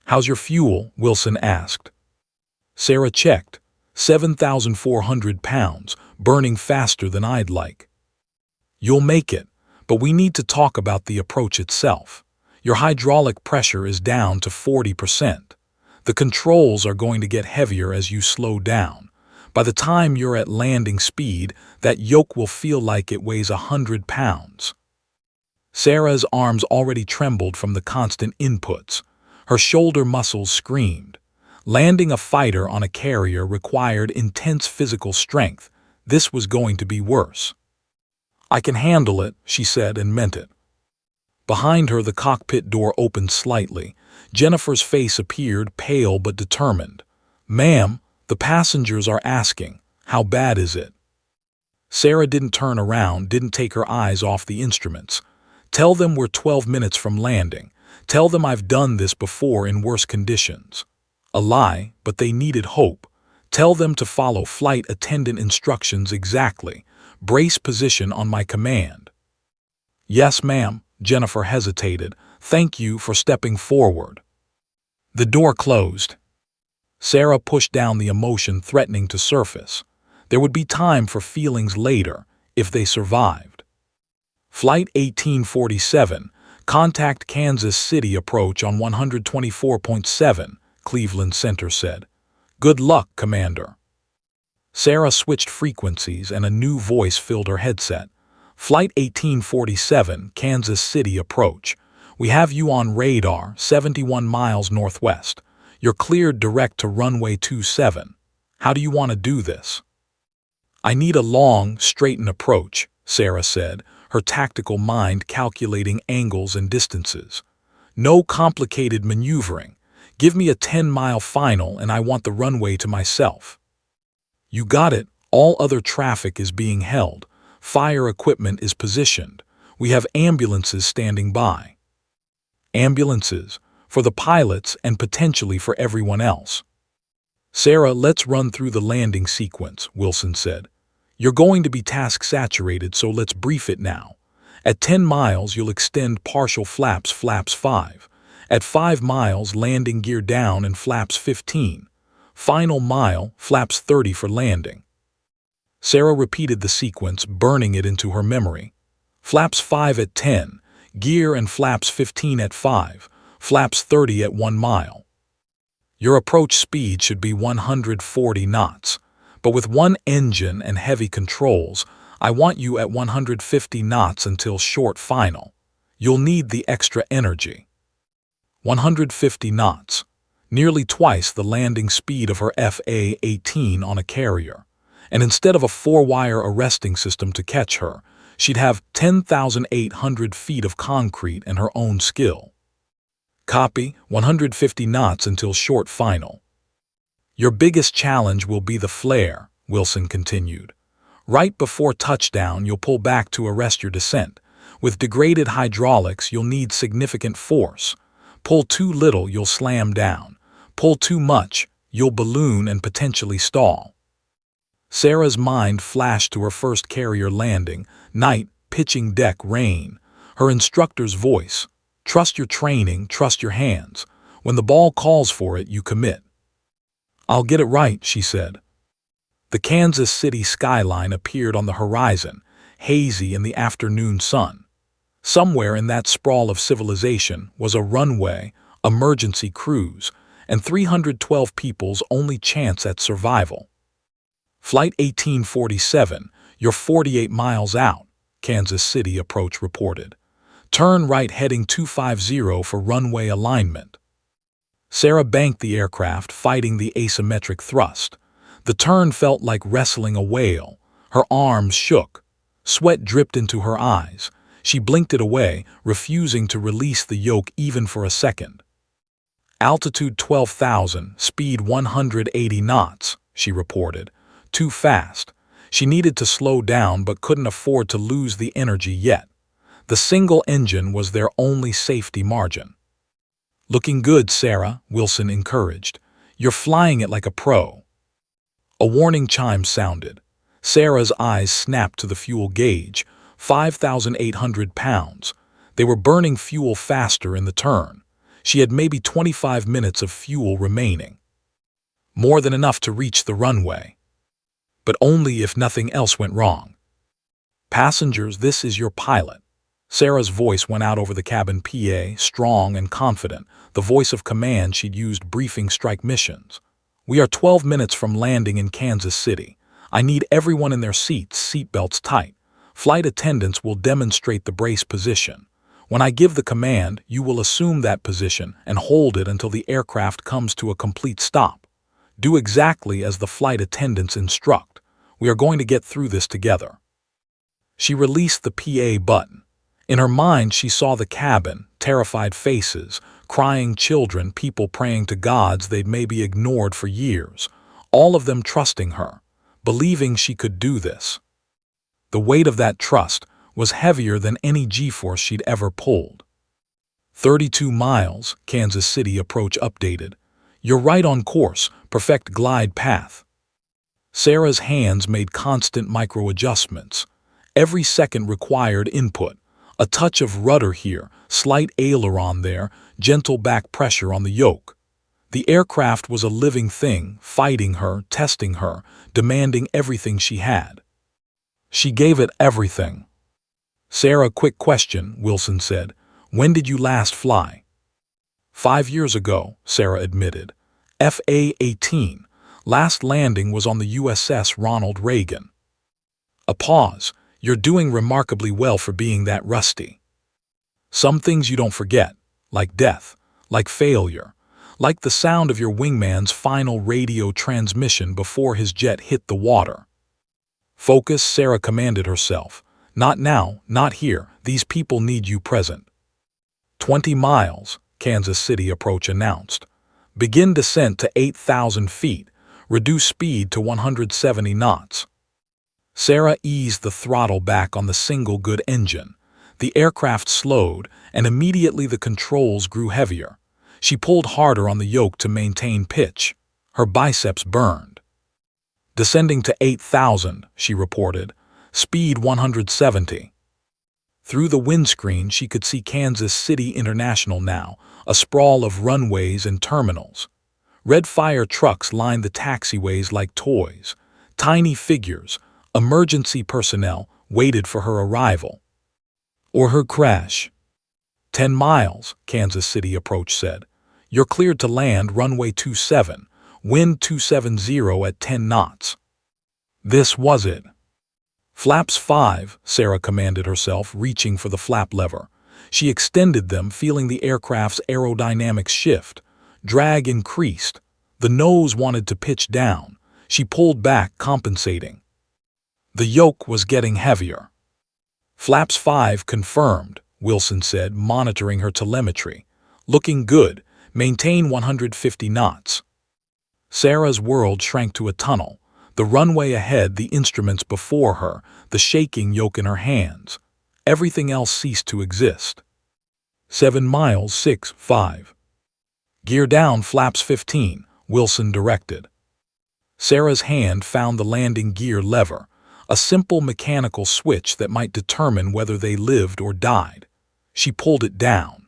How's your fuel? Wilson asked. Sarah checked. 7,400 pounds, burning faster than I'd like. You'll make it, but we need to talk about the approach itself. Your hydraulic pressure is down to 40%. The controls are going to get heavier as you slow down. By the time you're at landing speed, that yoke will feel like it weighs 100 pounds. Sarah's arms already trembled from the constant inputs. Her shoulder muscles screamed. Landing a fighter on a carrier required intense physical strength. This was going to be worse. I can handle it, she said, and meant it. Behind her, the cockpit door opened slightly. Jennifer's face appeared, pale but determined. Ma'am, the passengers are asking, how bad is it? Sarah didn't turn around, didn't take her eyes off the instruments. Tell them we're 12 minutes from landing. Tell them I've done this before in worse conditions. A lie, but they needed hope. Tell them to follow flight attendant instructions exactly. Brace position on my command. Yes, ma'am, Jennifer hesitated. Thank you for stepping forward. The door closed. Sarah pushed down the emotion threatening to surface. There would be time for feelings later, if they survived. Flight 1847, contact Kansas City approach on 124.7, Cleveland Center said. Good luck, Commander. Sarah switched frequencies and a new voice filled her headset. Flight 1847, Kansas City approach. We have you on radar, 71 miles northwest. You're cleared direct to runway 27. How do you want to do this? I need a long, straightened approach, Sarah said, her tactical mind calculating angles and distances. No complicated maneuvering. Give me a 10-mile final and I want the runway to myself. You got it. All other traffic is being held. Fire equipment is positioned. We have ambulances standing by. Ambulances, for the pilots and potentially for everyone else. Sarah, let's run through the landing sequence, Wilson said. You're going to be task-saturated, so let's brief it now. At 10 miles, you'll extend partial flaps 5. At 5 miles, landing gear down and flaps 15. Final mile, flaps 30 for landing. Sarah repeated the sequence, burning it into her memory. Flaps 5 at 10, gear and flaps 15 at 5, flaps 30 at 1 mile. Your approach speed should be 140 knots, but with one engine and heavy controls, I want you at 150 knots until short final. You'll need the extra energy. 150 knots, nearly twice the landing speed of her FA-18 on a carrier, and instead of a 4-wire arresting system to catch her, she'd have 10,800 feet of concrete and her own skill. Copy, 150 knots until short final. Your biggest challenge will be the flare, Wilson continued. Right before touchdown, you'll pull back to arrest your descent. With degraded hydraulics, you'll need significant force. Pull too little, you'll slam down. Pull too much, you'll balloon and potentially stall. Sarah's mind flashed to her first carrier landing, night, pitching deck, rain. Her instructor's voice. Trust your training, trust your hands. When the ball calls for it, you commit. I'll get it right, she said. The Kansas City skyline appeared on the horizon, hazy in the afternoon sun. Somewhere in that sprawl of civilization was a runway, emergency cruise, and 312 people's only chance at survival. Flight 1847, you're 48 miles out, Kansas City approach reported. Turn right heading 250 for runway alignment. Sarah banked the aircraft, fighting the asymmetric thrust. The turn felt like wrestling a whale. Her arms shook. Sweat dripped into her eyes. She blinked it away, refusing to release the yoke even for a second. Altitude 12,000, speed 180 knots, she reported. Too fast. She needed to slow down but couldn't afford to lose the energy yet. The single engine was their only safety margin. Looking good, Sarah, Wilson encouraged. You're flying it like a pro. A warning chime sounded. Sarah's eyes snapped to the fuel gauge, 5,800 pounds. They were burning fuel faster in the turn. She had maybe 25 minutes of fuel remaining. More than enough to reach the runway. But only if nothing else went wrong. Passengers, this is your pilot. Sarah's voice went out over the cabin PA, strong and confident, the voice of command she'd used briefing strike missions. We are 12 minutes from landing in Kansas City. I need everyone in their seats, seatbelts tight. Flight attendants will demonstrate the brace position. When I give the command, you will assume that position and hold it until the aircraft comes to a complete stop. Do exactly as the flight attendants instruct. We are going to get through this together. She released the PA button. In her mind, she saw the cabin, terrified faces, crying children, people praying to gods they'd maybe ignored for years, all of them trusting her, believing she could do this. The weight of that trust was heavier than any G-force she'd ever pulled. 32 miles, Kansas City approach updated. You're right on course, perfect glide path. Sarah's hands made constant micro-adjustments. Every second required input. A touch of rudder here, slight aileron there, gentle back pressure on the yoke. The aircraft was a living thing, fighting her, testing her, demanding everything she had. She gave it everything. Sarah, quick question, Wilson said. When did you last fly? 5 years ago, Sarah admitted. FA-18. Last landing was on the USS Ronald Reagan. A pause. You're doing remarkably well for being that rusty. Some things you don't forget, like death, like failure, like the sound of your wingman's final radio transmission before his jet hit the water. Focus, Sarah commanded herself. Not now, not here. These people need you present. 20 miles, Kansas City approach announced. Begin descent to 8,000 feet. Reduce speed to 170 knots. Sarah eased the throttle back on the single good engine. The aircraft slowed, and immediately the controls grew heavier. She pulled harder on the yoke to maintain pitch. Her biceps burned. Descending to 8,000, she reported. Speed 170. Through the windscreen, she could see Kansas City International now, a sprawl of runways and terminals. Red fire trucks lined the taxiways like toys. Tiny figures, emergency personnel, waited for her arrival. Or her crash. 10 miles, Kansas City Approach said. You're cleared to land runway 27, wind 270 at 10 knots. This was it. Flaps 5, Sarah commanded herself, reaching for the flap lever. She extended them, feeling the aircraft's aerodynamics shift. Drag increased. The nose wanted to pitch down. She pulled back, compensating. The yoke was getting heavier. Flaps 5 confirmed, Wilson said, monitoring her telemetry. Looking good. Maintain 150 knots. Sarah's world shrank to a tunnel. The runway ahead, the instruments before her, the shaking yoke in her hands. Everything else ceased to exist. 7 miles, 6, 5. Gear down, flaps 15, Wilson directed. Sarah's hand found the landing gear lever, a simple mechanical switch that might determine whether they lived or died. She pulled it down.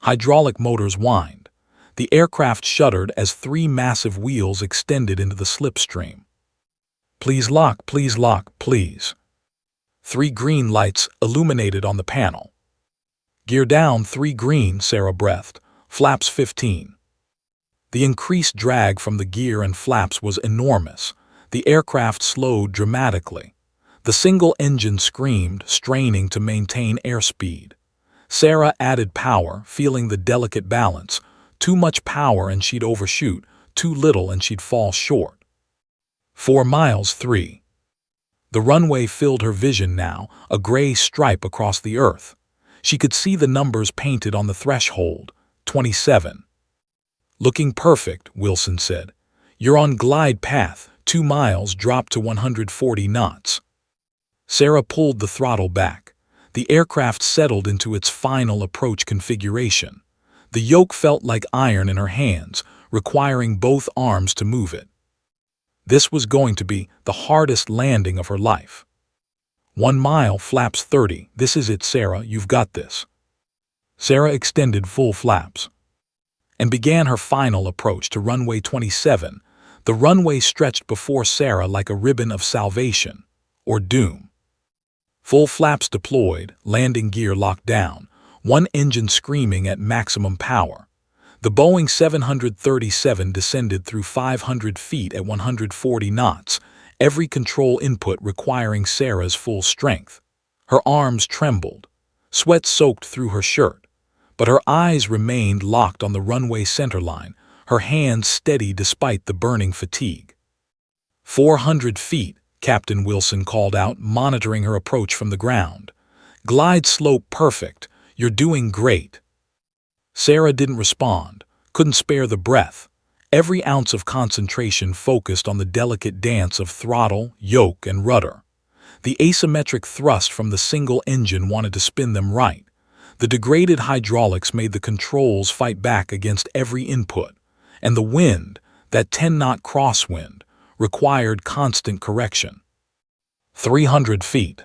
Hydraulic motors whined. The aircraft shuddered as 3 massive wheels extended into the slipstream. Please lock, please. 3 green lights illuminated on the panel. Gear down, 3 green, Sarah breathed. Flaps 15. The increased drag from the gear and flaps was enormous. The aircraft slowed dramatically. The single engine screamed, straining to maintain airspeed. Sarah added power, feeling the delicate balance. Too much power and she'd overshoot, too little and she'd fall short. 4 miles, 3. The runway filled her vision now, a gray stripe across the earth. She could see the numbers painted on the threshold, 27. Looking perfect, Wilson said. You're on glide path, 2 miles, drop to 140 knots. Sarah pulled the throttle back. The aircraft settled into its final approach configuration. The yoke felt like iron in her hands, requiring both arms to move it. This was going to be the hardest landing of her life. 1 mile, flaps 30. This is it, Sarah, you've got this. Sarah extended full flaps and began her final approach to runway 27. The runway stretched before Sarah like a ribbon of salvation, or doom. Full flaps deployed, landing gear locked down, one engine screaming at maximum power. The Boeing 737 descended through 500 feet at 140 knots, every control input requiring Sarah's full strength. Her arms trembled. Sweat soaked through her shirt. But her eyes remained locked on the runway centerline, her hands steady despite the burning fatigue. 400 feet, Captain Wilson called out, monitoring her approach from the ground. Glide slope perfect. You're doing great. Sarah didn't respond, couldn't spare the breath. Every ounce of concentration focused on the delicate dance of throttle, yoke, and rudder. The asymmetric thrust from the single engine wanted to spin them right. The degraded hydraulics made the controls fight back against every input. And the wind, that 10-knot crosswind, required constant correction. 300 feet.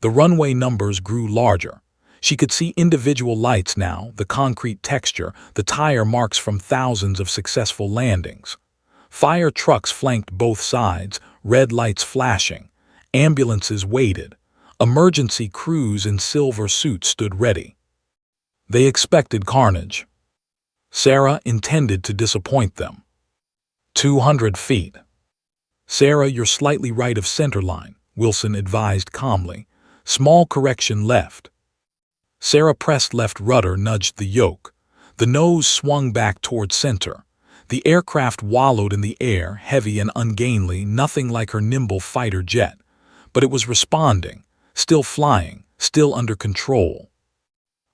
The runway numbers grew larger. She could see individual lights now, the concrete texture, the tire marks from thousands of successful landings. Fire trucks flanked both sides, red lights flashing. Ambulances waited. Emergency crews in silver suits stood ready. They expected carnage. Sarah intended to disappoint them. 200 feet. Sarah, you're slightly right of centerline, Wilson advised calmly. Small correction left. Sarah pressed left rudder, nudged the yoke. The nose swung back toward center. The aircraft wallowed in the air, heavy and ungainly, nothing like her nimble fighter jet. But it was responding, still flying, still under control.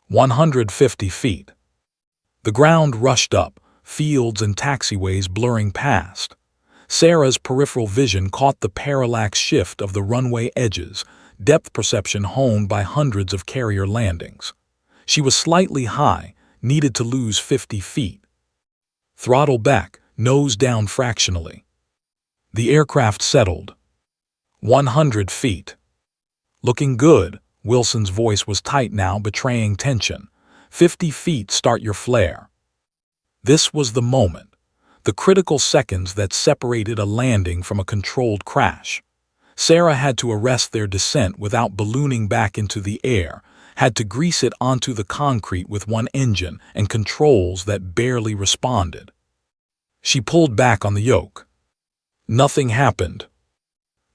150 feet. The ground rushed up, fields and taxiways blurring past. Sarah's peripheral vision caught the parallax shift of the runway edges, depth perception honed by hundreds of carrier landings. She was slightly high, needed to lose 50 feet. Throttle back, nose down fractionally. The aircraft settled. 100 feet. Looking good. Wilson's voice was tight now, betraying tension. 50 feet, start your flare. This was the moment. The critical seconds that separated a landing from a controlled crash. Sarah had to arrest their descent without ballooning back into the air, had to grease it onto the concrete with one engine and controls that barely responded. She pulled back on the yoke. Nothing happened.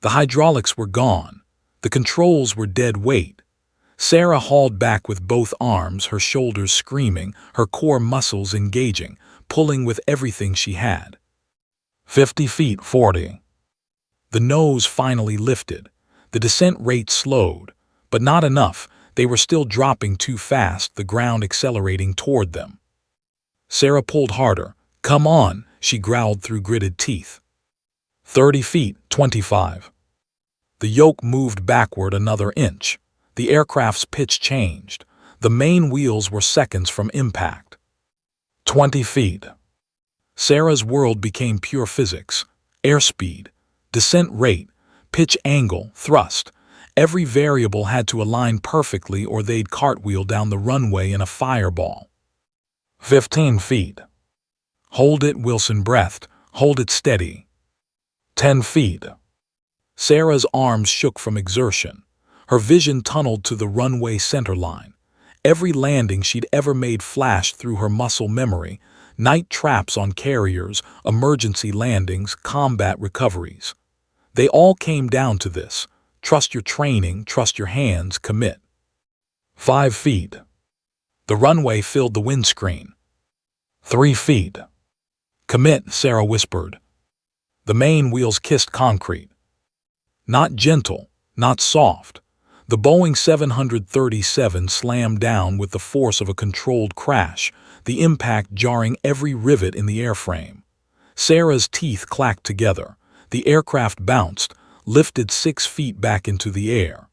The hydraulics were gone. The controls were dead weight. Sarah hauled back with both arms, her shoulders screaming, her core muscles engaging, pulling with everything she had. 50 feet, 40. The nose finally lifted. The descent rate slowed, but not enough. They were still dropping too fast, the ground accelerating toward them. Sarah pulled harder. Come on, she growled through gritted teeth. 30 feet, 25. The yoke moved backward another inch. The aircraft's pitch changed. The main wheels were seconds from impact. 20 feet. Sarah's world became pure physics. Airspeed, descent rate, pitch angle, thrust. Every variable had to align perfectly or they'd cartwheel down the runway in a fireball. 15 feet. Hold it, Wilson breathed. Hold it steady. 10 feet. Sarah's arms shook from exertion. Her vision tunneled to the runway centerline. Every landing she'd ever made flashed through her muscle memory. Night traps on carriers, emergency landings, combat recoveries. They all came down to this. Trust your training, trust your hands, commit. 5 feet. The runway filled the windscreen. 3 feet. Commit, Sarah whispered. The main wheels kissed concrete. Not gentle, not soft. The Boeing 737 slammed down with the force of a controlled crash, the impact jarring every rivet in the airframe. Sarah's teeth clacked together. The aircraft bounced, lifted 6 feet back into the air.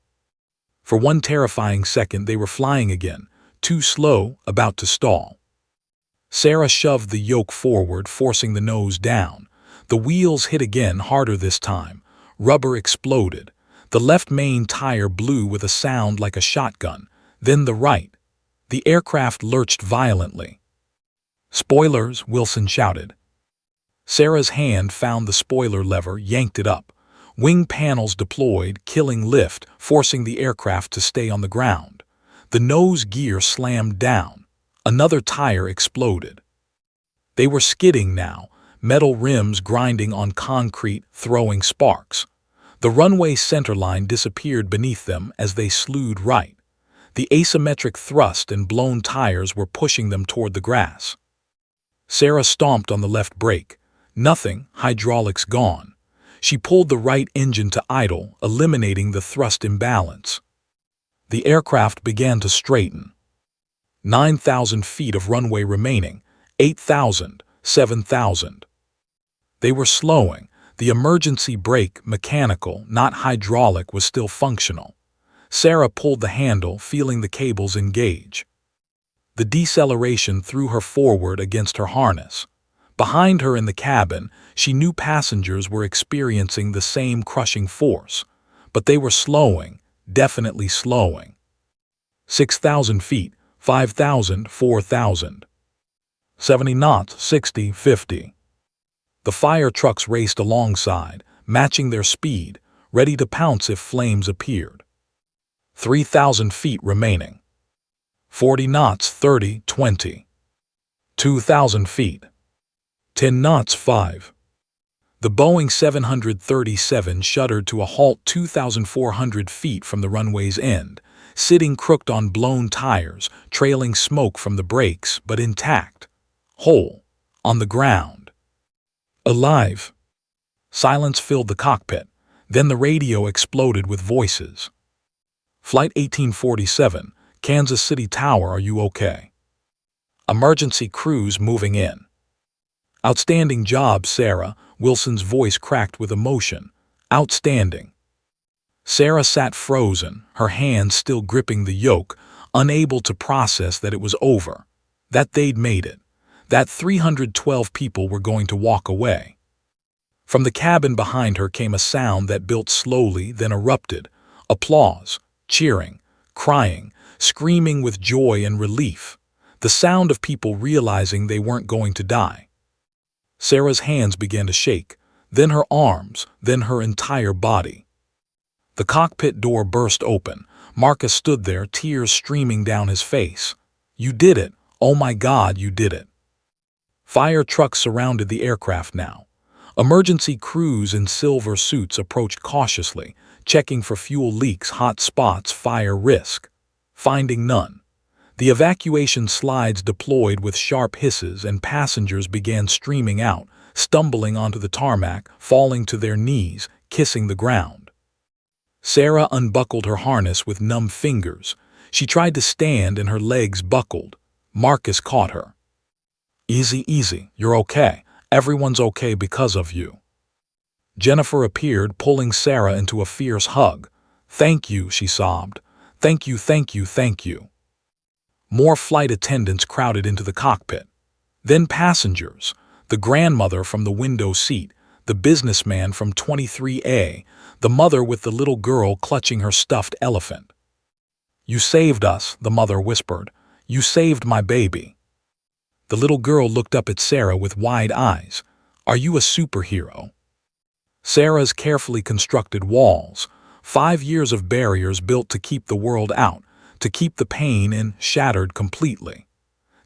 For one terrifying second they were flying again, too slow, about to stall. Sarah shoved the yoke forward, forcing the nose down. The wheels hit again, harder this time. Rubber exploded. The left main tire blew with a sound like a shotgun, then the right. The aircraft lurched violently. Spoilers, Wilson shouted. Sarah's hand found the spoiler lever, yanked it up. Wing panels deployed, killing lift, forcing the aircraft to stay on the ground. The nose gear slammed down. Another tire exploded. They were skidding now, metal rims grinding on concrete, throwing sparks. The runway centerline disappeared beneath them as they slewed right. The asymmetric thrust and blown tires were pushing them toward the grass. Sarah stomped on the left brake. Nothing, hydraulics gone. She pulled the right engine to idle, eliminating the thrust imbalance. The aircraft began to straighten. 9,000 feet of runway remaining, 8,000, 7,000. They were slowing. The emergency brake, mechanical, not hydraulic, was still functional. Sarah pulled the handle, feeling the cables engage. The deceleration threw her forward against her harness. Behind her in the cabin, she knew passengers were experiencing the same crushing force, but they were slowing, definitely slowing. 6,000 feet, 5,000, 4,000. 70 knots, 60, 50. The fire trucks raced alongside, matching their speed, ready to pounce if flames appeared. 3,000 feet remaining. 40 knots, 30, 20. 2,000 feet. 10 knots, 5. The Boeing 737 shuddered to a halt 2,400 feet from the runway's end, sitting crooked on blown tires, trailing smoke from the brakes, but intact. Whole. On the ground. Alive. Silence filled the cockpit. Then the radio exploded with voices. Flight 1847, Kansas City Tower, are you okay? Emergency crews moving in. Outstanding job, Sarah. Wilson's voice cracked with emotion. Outstanding. Sarah sat frozen, her hands still gripping the yoke, unable to process that it was over, that they'd made it, that 312 people were going to walk away. From the cabin behind her came a sound that built slowly, then erupted. Applause, cheering, crying, screaming with joy and relief. The sound of people realizing they weren't going to die. Sarah's hands began to shake, then her arms, then her entire body. The cockpit door burst open. Marcus stood there, tears streaming down his face. You did it. Oh my God, you did it. Fire trucks surrounded the aircraft now. Emergency crews in silver suits approached cautiously, checking for fuel leaks, hot spots, fire risk. Finding none. The evacuation slides deployed with sharp hisses and passengers began streaming out, stumbling onto the tarmac, falling to their knees, kissing the ground. Sarah unbuckled her harness with numb fingers. She tried to stand and her legs buckled. Marcus caught her. Easy, easy, you're okay. Everyone's okay because of you. Jennifer appeared, pulling Sarah into a fierce hug. Thank you, she sobbed. Thank you, thank you, thank you. More flight attendants crowded into the cockpit. Then passengers, the grandmother from the window seat, the businessman from 23A, the mother with the little girl clutching her stuffed elephant. You saved us, the mother whispered. You saved my baby. The little girl looked up at Sarah with wide eyes. Are you a superhero? Sarah's carefully constructed walls, 5 years of barriers built to keep the world out, to keep the pain in, shattered completely.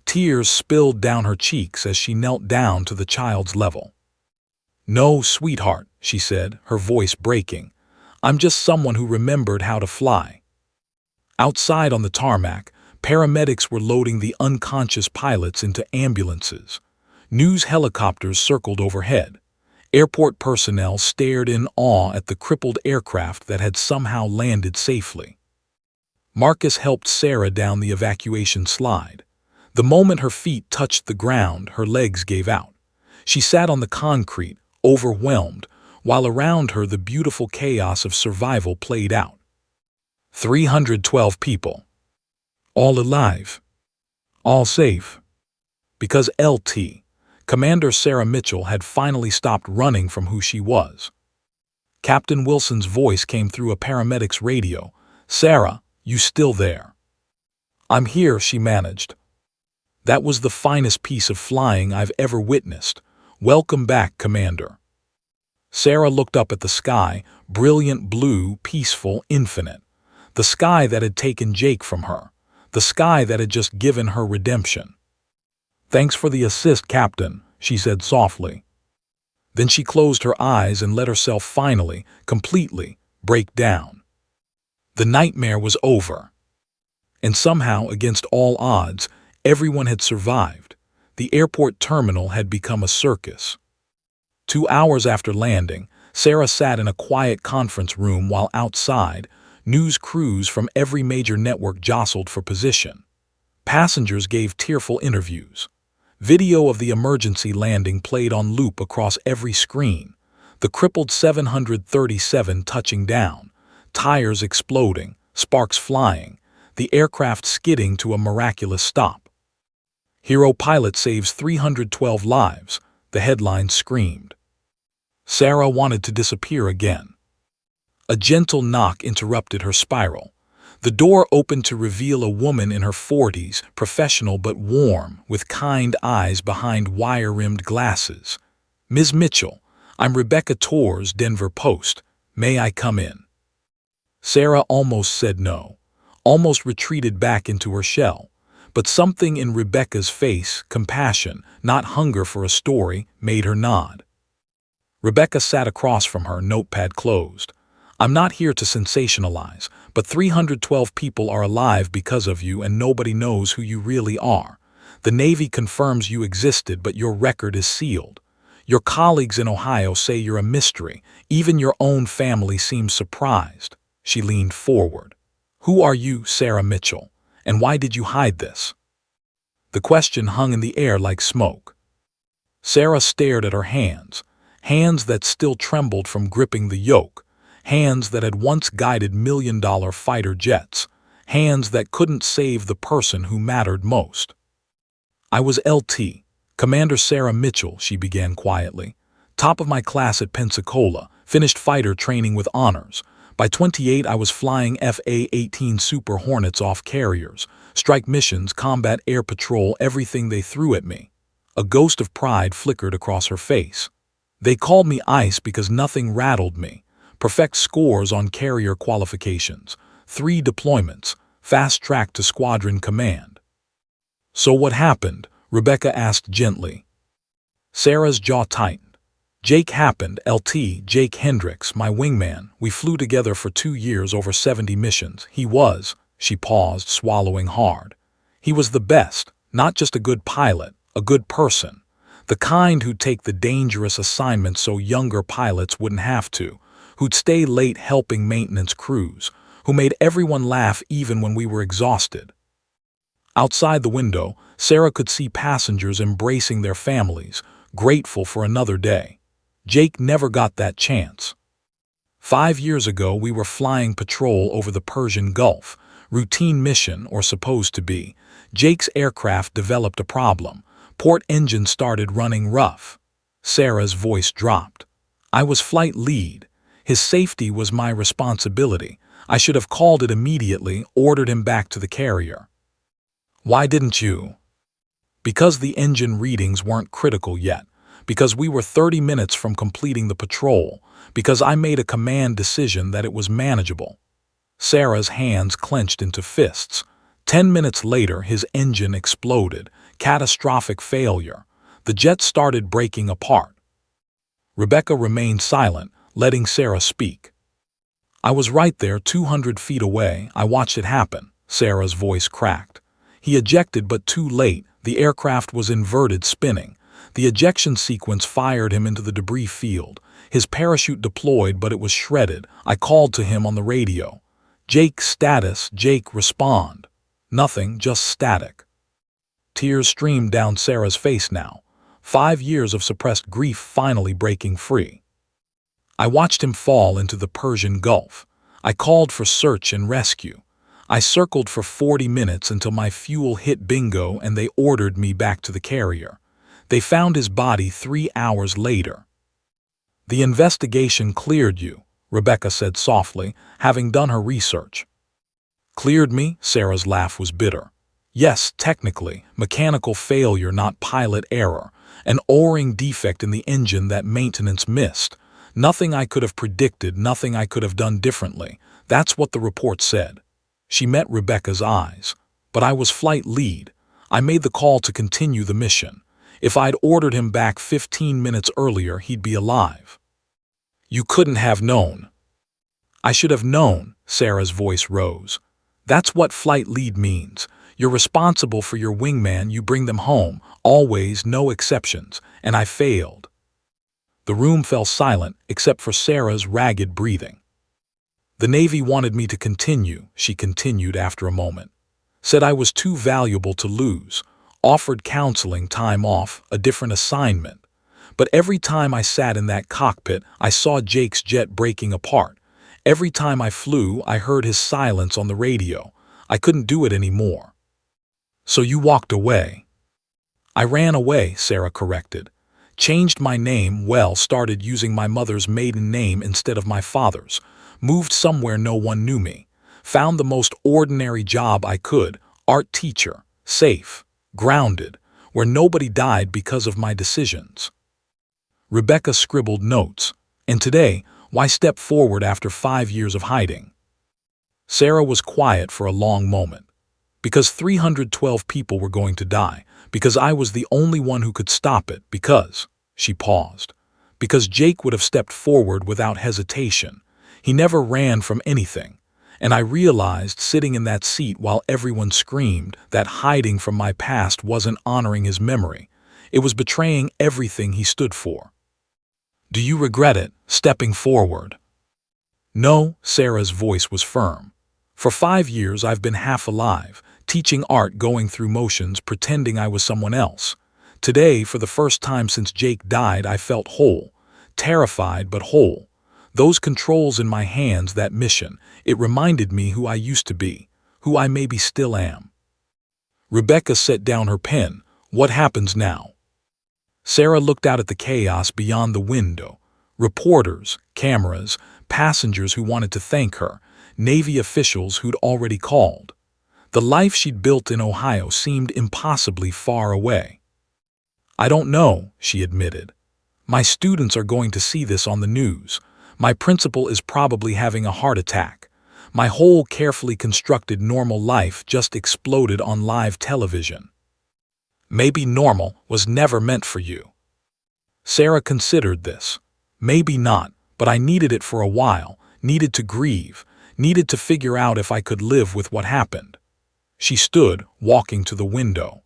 Tears spilled down her cheeks as she knelt down to the child's level. No, sweetheart, she said, her voice breaking. I'm just someone who remembered how to fly. Outside on the tarmac, paramedics were loading the unconscious pilots into ambulances. News helicopters circled overhead. Airport personnel stared in awe at the crippled aircraft that had somehow landed safely. Marcus helped Sarah down the evacuation slide. The moment her feet touched the ground, her legs gave out. She sat on the concrete, overwhelmed, while around her the beautiful chaos of survival played out. 312 people. All alive. All safe. Because LT, Commander Sarah Mitchell, had finally stopped running from who she was. Captain Wilson's voice came through a paramedic's radio. Sarah, you still there? I'm here, she managed. That was the finest piece of flying I've ever witnessed. Welcome back, Commander. Sarah looked up at the sky, brilliant blue, peaceful, infinite. The sky that had taken Jake from her. The sky that had just given her redemption. Thanks for the assist, Captain, she said softly. Then she closed her eyes and let herself finally, completely, break down. The nightmare was over. And somehow, against all odds, everyone had survived. The airport terminal had become a circus. 2 hours after landing, Sarah sat in a quiet conference room while outside, news crews from every major network jostled for position. Passengers gave tearful interviews. Video of the emergency landing played on loop across every screen. The crippled 737 touching down, tires exploding, sparks flying, the aircraft skidding to a miraculous stop. Hero pilot saves 312 lives, the headlines screamed. Sarah wanted to disappear again. A gentle knock interrupted her spiral. The door opened to reveal a woman in her 40s, professional but warm, with kind eyes behind wire-rimmed glasses. Ms. Mitchell, I'm Rebecca Torres, Denver Post. May I come in? Sarah almost said no, almost retreated back into her shell. But something in Rebecca's face, compassion, not hunger for a story, made her nod. Rebecca sat across from her, notepad closed. I'm not here to sensationalize, but 312 people are alive because of you and nobody knows who you really are. The Navy confirms you existed, but your record is sealed. Your colleagues in Ohio say you're a mystery. Even your own family seems surprised. She leaned forward. Who are you, Sarah Mitchell? And why did you hide this? The question hung in the air like smoke. Sarah stared at her hands. hands that still trembled from gripping the yoke, hands that had once guided million-dollar fighter jets, hands that couldn't save the person who mattered most. I was LT, Commander Sarah Mitchell, she began quietly. Top of my class at Pensacola, finished fighter training with honors. By 28, I was flying FA-18 Super Hornets off carriers, strike missions, combat air patrol, everything they threw at me. A ghost of pride flickered across her face. They called me Ice because nothing rattled me. Perfect scores on carrier qualifications. 3 deployments. Fast track to squadron command. So what happened? Rebecca asked gently. Sarah's jaw tightened. Jake happened, LT, Jake Hendricks, my wingman. We flew together for 2 years over 70 missions. He was, she paused, swallowing hard. He was the best, not just a good pilot, a good person. The kind who'd take the dangerous assignments so younger pilots wouldn't have to, who'd stay late helping maintenance crews, who made everyone laugh even when we were exhausted. Outside the window, Sarah could see passengers embracing their families, grateful for another day. Jake never got that chance. 5 years ago, we were flying patrol over the Persian Gulf, routine mission, or supposed to be. Jake's aircraft developed a problem. Port engine started running rough. Sarah's voice dropped. I was flight lead. His safety was my responsibility. I should have called it immediately, ordered him back to the carrier. Why didn't you? Because the engine readings weren't critical yet. Because we were 30 minutes from completing the patrol. Because I made a command decision that it was manageable. Sarah's hands clenched into fists. 10 minutes later, his engine exploded. Catastrophic failure. The jet started breaking apart. Rebecca remained silent, letting Sarah speak. I was right there, 200 feet away. I watched it happen. Sarah's voice cracked. He ejected, but too late. The aircraft was inverted, spinning. The ejection sequence fired him into the debris field. His parachute deployed, but it was shredded. I called to him on the radio. Jake, status. Jake, respond. Nothing, just static. Tears streamed down Sarah's face now. 5 years of suppressed grief finally breaking free. I watched him fall into the Persian Gulf. I called for search and rescue. I circled for 40 minutes until my fuel hit bingo and they ordered me back to the carrier. They found his body 3 hours later. The investigation cleared you, Rebecca said softly, having done her research. Cleared me? Sarah's laugh was bitter. Yes, technically, mechanical failure, not pilot error. An O-ring defect in the engine that maintenance missed. Nothing I could have predicted, nothing I could have done differently. That's what the report said. She met Rebecca's eyes. But I was flight lead. I made the call to continue the mission. If I'd ordered him back 15 minutes earlier, he'd be alive. You couldn't have known. I should have known, Sarah's voice rose. That's what flight lead means. You're responsible for your wingman, you bring them home, always, no exceptions, and I failed. The room fell silent, except for Sarah's ragged breathing. The Navy wanted me to continue, she continued after a moment. Said I was too valuable to lose. Offered counseling, time off, a different assignment. But every time I sat in that cockpit, I saw Jake's jet breaking apart. Every time I flew, I heard his silence on the radio. I couldn't do it anymore. So you walked away. I ran away, Sarah corrected. Changed my name, well, started using my mother's maiden name instead of my father's. Moved somewhere no one knew me. Found the most ordinary job I could, art teacher, safe, grounded, where nobody died because of my decisions. Rebecca scribbled notes. And today, why step forward after 5 years of hiding? Sarah was quiet for a long moment. Because 312 people were going to die. Because I was the only one who could stop it. Because, she paused. Because Jake would have stepped forward without hesitation. He never ran from anything. And I realized, sitting in that seat while everyone screamed, that hiding from my past wasn't honoring his memory. It was betraying everything he stood for. Do you regret it, stepping forward? No, Sarah's voice was firm. For 5 years I've been half alive, teaching art, going through motions, pretending I was someone else. Today, for the first time since Jake died, I felt whole. terrified but whole. Those controls in my hands, that mission, it reminded me who I used to be, who I maybe still am. Rebecca set down her pen. What happens now? Sarah looked out at the chaos beyond the window. Reporters, cameras, passengers who wanted to thank her, Navy officials who'd already called. The life she'd built in Ohio seemed impossibly far away. I don't know, she admitted. My students are going to see this on the news. My principal is probably having a heart attack. My whole carefully constructed normal life just exploded on live television. Maybe normal was never meant for you. Sarah considered this. Maybe not, but I needed it for a while, needed to grieve, needed to figure out if I could live with what happened. She stood, walking to the window.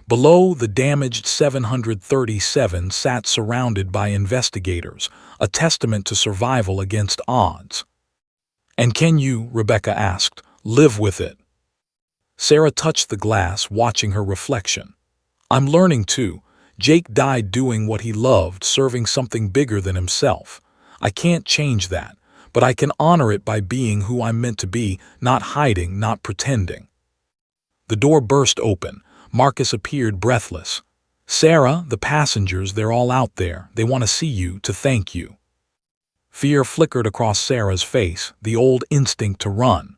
Below, the damaged 737 sat surrounded by investigators, a testament to survival against odds. And can you, Rebecca asked, live with it? Sarah touched the glass, watching her reflection. I'm learning too. Jake died doing what he loved, serving something bigger than himself. I can't change that, but I can honor it by being who I'm meant to be, not hiding, not pretending. The door burst open. Marcus appeared breathless. Sarah, the passengers, they're all out there. They want to see you, to thank you. Fear flickered across Sarah's face, the old instinct to run.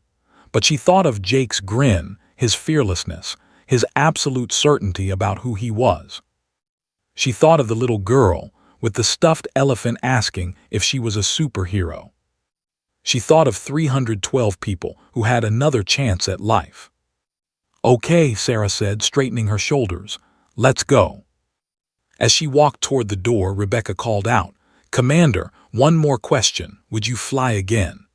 But she thought of Jake's grin, his fearlessness, his absolute certainty about who he was. She thought of the little girl, with the stuffed elephant asking if she was a superhero. She thought of 312 people who had another chance at life. Okay, Sarah said, straightening her shoulders. Let's go. As she walked toward the door, Rebecca called out, Commander, one more question. Would you fly again?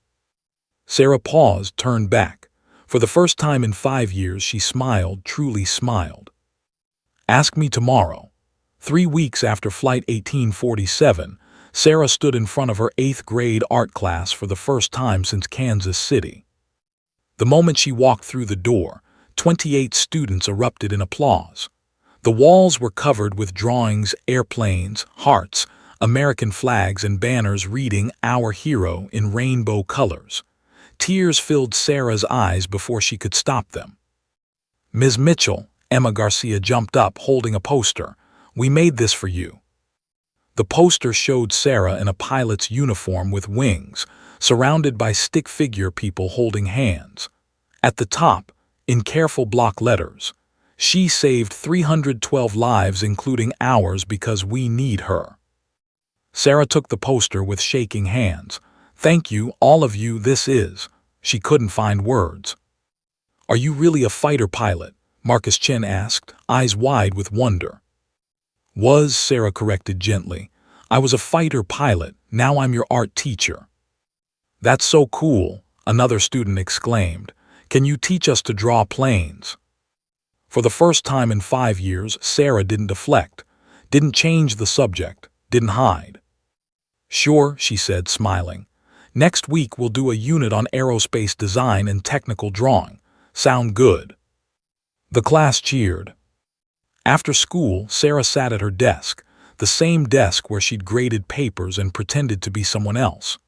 Sarah paused, turned back. For the first time in 5 years, she smiled, truly smiled. Ask me tomorrow. 3 weeks after Flight 1847, Sarah stood in front of her 8th grade art class for the first time since Kansas City. The moment she walked through the door, 28 students erupted in applause. The walls were covered with drawings, airplanes, hearts, American flags, and banners reading "Our Hero" in rainbow colors. Tears filled Sarah's eyes before she could stop them. Ms. Mitchell, Emma Garcia jumped up, holding a poster. We made this for you. The poster showed Sarah in a pilot's uniform with wings, surrounded by stick figure people holding hands. At the top, in careful block letters, she saved 312 lives, including ours, because we need her. Sarah took the poster with shaking hands. Thank you, all of you, this is. She couldn't find words. Are you really a fighter pilot? Marcus Chin asked, eyes wide with wonder. Was, Sarah corrected gently. I was a fighter pilot, now I'm your art teacher. That's so cool, another student exclaimed. Can you teach us to draw planes? For the first time in 5 years, Sarah didn't deflect, didn't change the subject, didn't hide. Sure, she said, smiling. Next week we'll do a unit on aerospace design and technical drawing. Sound good? The class cheered. After school, Sarah sat at her desk, the same desk where she'd graded papers and pretended to be someone else.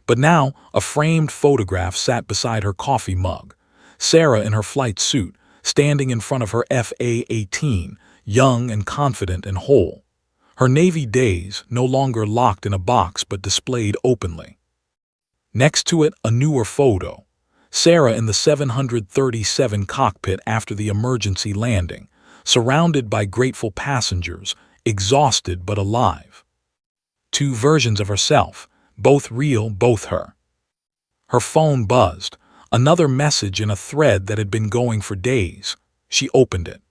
But now, a framed photograph sat beside her coffee mug. Sarah in her flight suit, standing in front of her FA-18, young and confident and whole. Her Navy days no longer locked in a box but displayed openly. Next to it, a newer photo. Sarah in the 737 cockpit after the emergency landing, surrounded by grateful passengers, exhausted but alive. 2 versions of herself, both real, both her. Her phone buzzed. Another message in a thread that had been going for days. She opened it.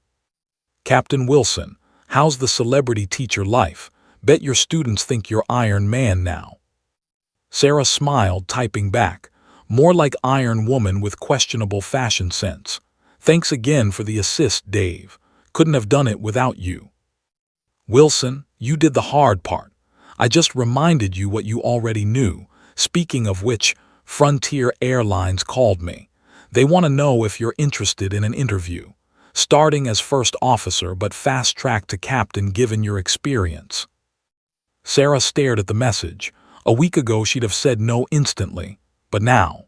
Captain Wilson, how's the celebrity teacher life? Bet your students think you're Iron Man now. Sarah smiled, typing back. More like Iron Woman with questionable fashion sense. Thanks again for the assist, Dave. Couldn't have done it without you. Wilson, you did the hard part. I just reminded you what you already knew. Speaking of which, Frontier Airlines called me. They want to know if you're interested in an interview. Starting as first officer but fast-tracked to captain given your experience. Sarah stared at the message. A week ago she'd have said no instantly, but now.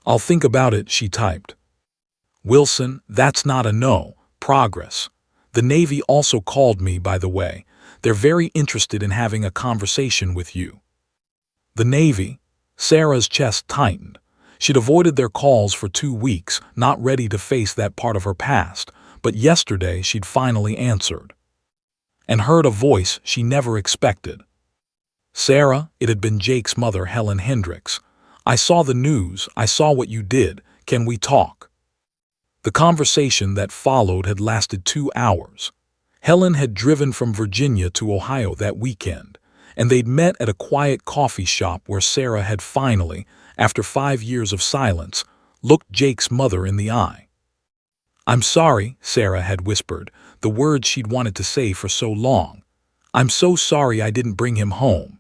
"I'll think about it," she typed. "Wilson, that's not a no. Progress. The Navy also called me, by the way. They're very interested in having a conversation with you." The Navy? Sarah's chest tightened. She'd avoided their calls for 2 weeks, not ready to face that part of her past, but yesterday she'd finally answered. And heard a voice she never expected. "Sarah," it had been Jake's mother, Helen Hendricks. "I saw the news, I saw what you did. Can we talk?" The conversation that followed had lasted 2 hours. Helen had driven from Virginia to Ohio that weekend, and they'd met at a quiet coffee shop where Sarah had finally, after 5 years of silence, looked Jake's mother in the eye. "I'm sorry," Sarah had whispered, the words she'd wanted to say for so long. "I'm so sorry I didn't bring him home."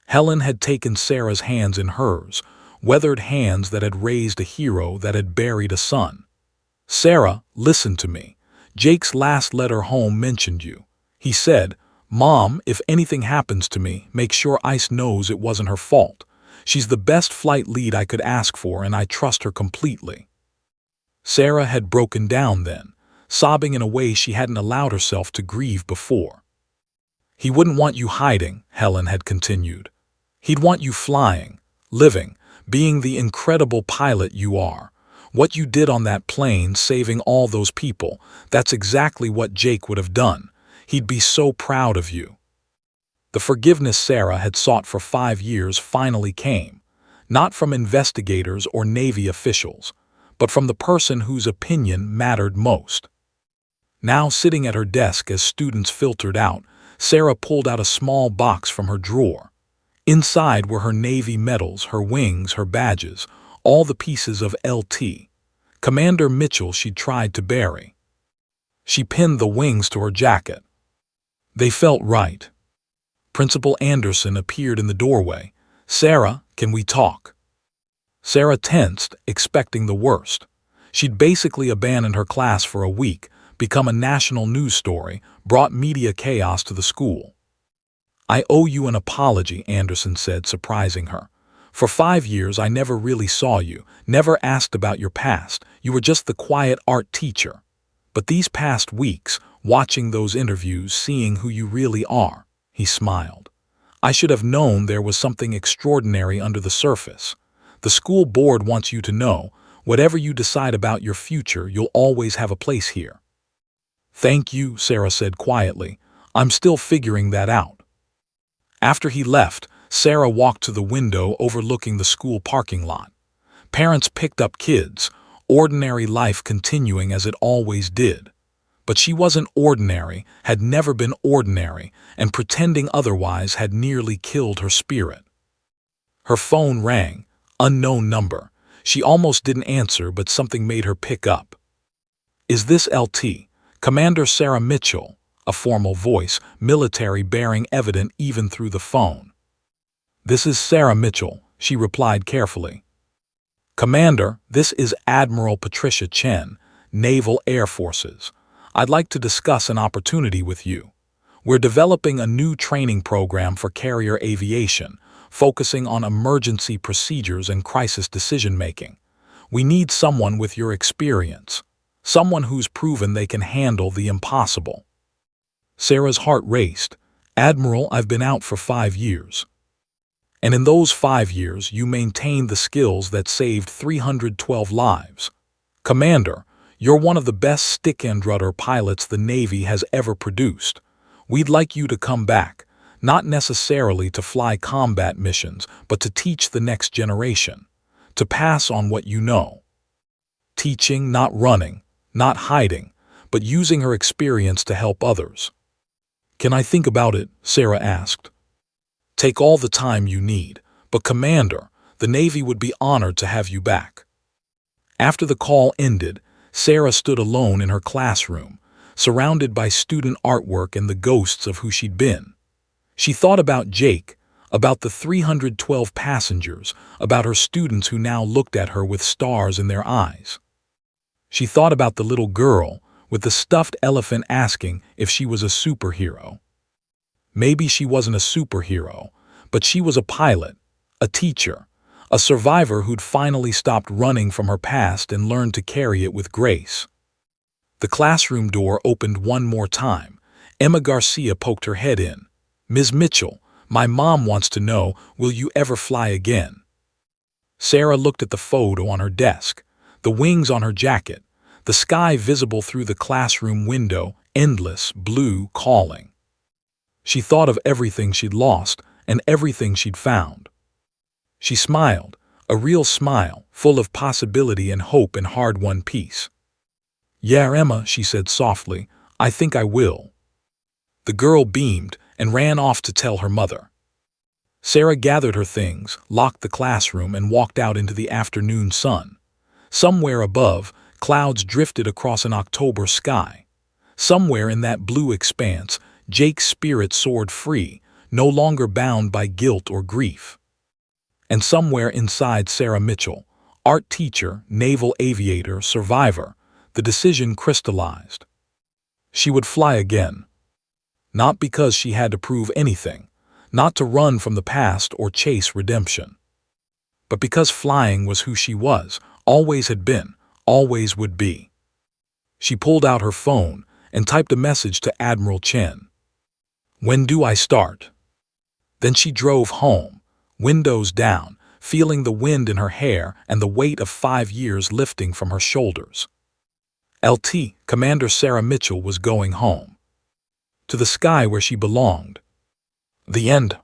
Helen had taken Sarah's hands in hers, weathered hands that had raised a hero that had buried a son. "Sarah, listen to me. Jake's last letter home mentioned you. He said, 'Mom, if anything happens to me, make sure Ice knows it wasn't her fault. She's the best flight lead I could ask for, and I trust her completely.'" Sarah had broken down then, sobbing in a way she hadn't allowed herself to grieve before. "He wouldn't want you hiding," Helen had continued. "He'd want you flying, living, being the incredible pilot you are. What you did on that plane, saving all those people, that's exactly what Jake would have done. He'd be so proud of you." The forgiveness Sarah had sought for 5 years finally came, not from investigators or Navy officials, but from the person whose opinion mattered most. Now sitting at her desk as students filtered out, Sarah pulled out a small box from her drawer. Inside were her Navy medals, her wings, her badges, all the pieces of LT. Commander Mitchell she'd tried to bury. She pinned the wings to her jacket. They felt right. Principal Anderson appeared in the doorway. "Sarah, can we talk?" Sarah tensed, expecting the worst. She'd basically abandoned her class for a week, become a national news story, brought media chaos to the school. "I owe you an apology," Anderson said, surprising her. "For 5 years I never really saw you, never asked about your past. You were just the quiet art teacher. But these past weeks, watching those interviews, seeing who you really are," he smiled. "I should have known there was something extraordinary under the surface. The school board wants you to know, whatever you decide about your future, you'll always have a place here." "Thank you," Sarah said quietly. "I'm still figuring that out." After he left, Sarah walked to the window overlooking the school parking lot. Parents picked up kids, ordinary life continuing as it always did. But she wasn't ordinary, had never been ordinary, and pretending otherwise had nearly killed her spirit. Her phone rang, unknown number. She almost didn't answer, but something made her pick up. "Is this LT? Commander Sarah Mitchell?" A formal voice, military bearing evident even through the phone. "This is Sarah Mitchell," she replied carefully. "Commander, this is Admiral Patricia Chen, Naval Air Forces. I'd like to discuss an opportunity with you. We're developing a new training program for carrier aviation, focusing on emergency procedures and crisis decision-making. We need someone with your experience, someone who's proven they can handle the impossible." Sarah's heart raced. "Admiral, I've been out for 5 years. And in those 5 years, you maintained the skills that saved 312 lives. Commander, you're one of the best stick-and-rudder pilots the Navy has ever produced. We'd like you to come back, not necessarily to fly combat missions, but to teach the next generation, to pass on what you know. Teaching, not running, not hiding, but using her experience to help others." "Can I think about it?" Sarah asked. "Take all the time you need, but Commander, the Navy would be honored to have you back." After the call ended, Sarah stood alone in her classroom, surrounded by student artwork and the ghosts of who she'd been. She thought about Jake, about the 312 passengers, about her students who now looked at her with stars in their eyes. She thought about the little girl with the stuffed elephant asking if she was a superhero. Maybe she wasn't a superhero, but she was a pilot, a teacher, a survivor who'd finally stopped running from her past and learned to carry it with grace. The classroom door opened one more time. Emma Garcia poked her head in. "Ms. Mitchell, my mom wants to know, will you ever fly again?" Sarah looked at the photo on her desk, the wings on her jacket, the sky visible through the classroom window, endless, blue, calling. She thought of everything she'd lost and everything she'd found. She smiled, a real smile, full of possibility and hope and hard-won peace. "Yeah, Emma," she said softly, "I think I will." The girl beamed and ran off to tell her mother. Sarah gathered her things, locked the classroom, and walked out into the afternoon sun. Somewhere above, clouds drifted across an October sky. Somewhere in that blue expanse, Jake's spirit soared free, no longer bound by guilt or grief. And somewhere inside Sarah Mitchell, art teacher, naval aviator, survivor, the decision crystallized. She would fly again. Not because she had to prove anything, not to run from the past or chase redemption, but because flying was who she was, always had been, always would be. She pulled out her phone and typed a message to Admiral Chen. "When do I start?" Then she drove home, windows down, feeling the wind in her hair and the weight of 5 years lifting from her shoulders. LT, Commander Sarah Mitchell was going home. To the sky where she belonged. The end.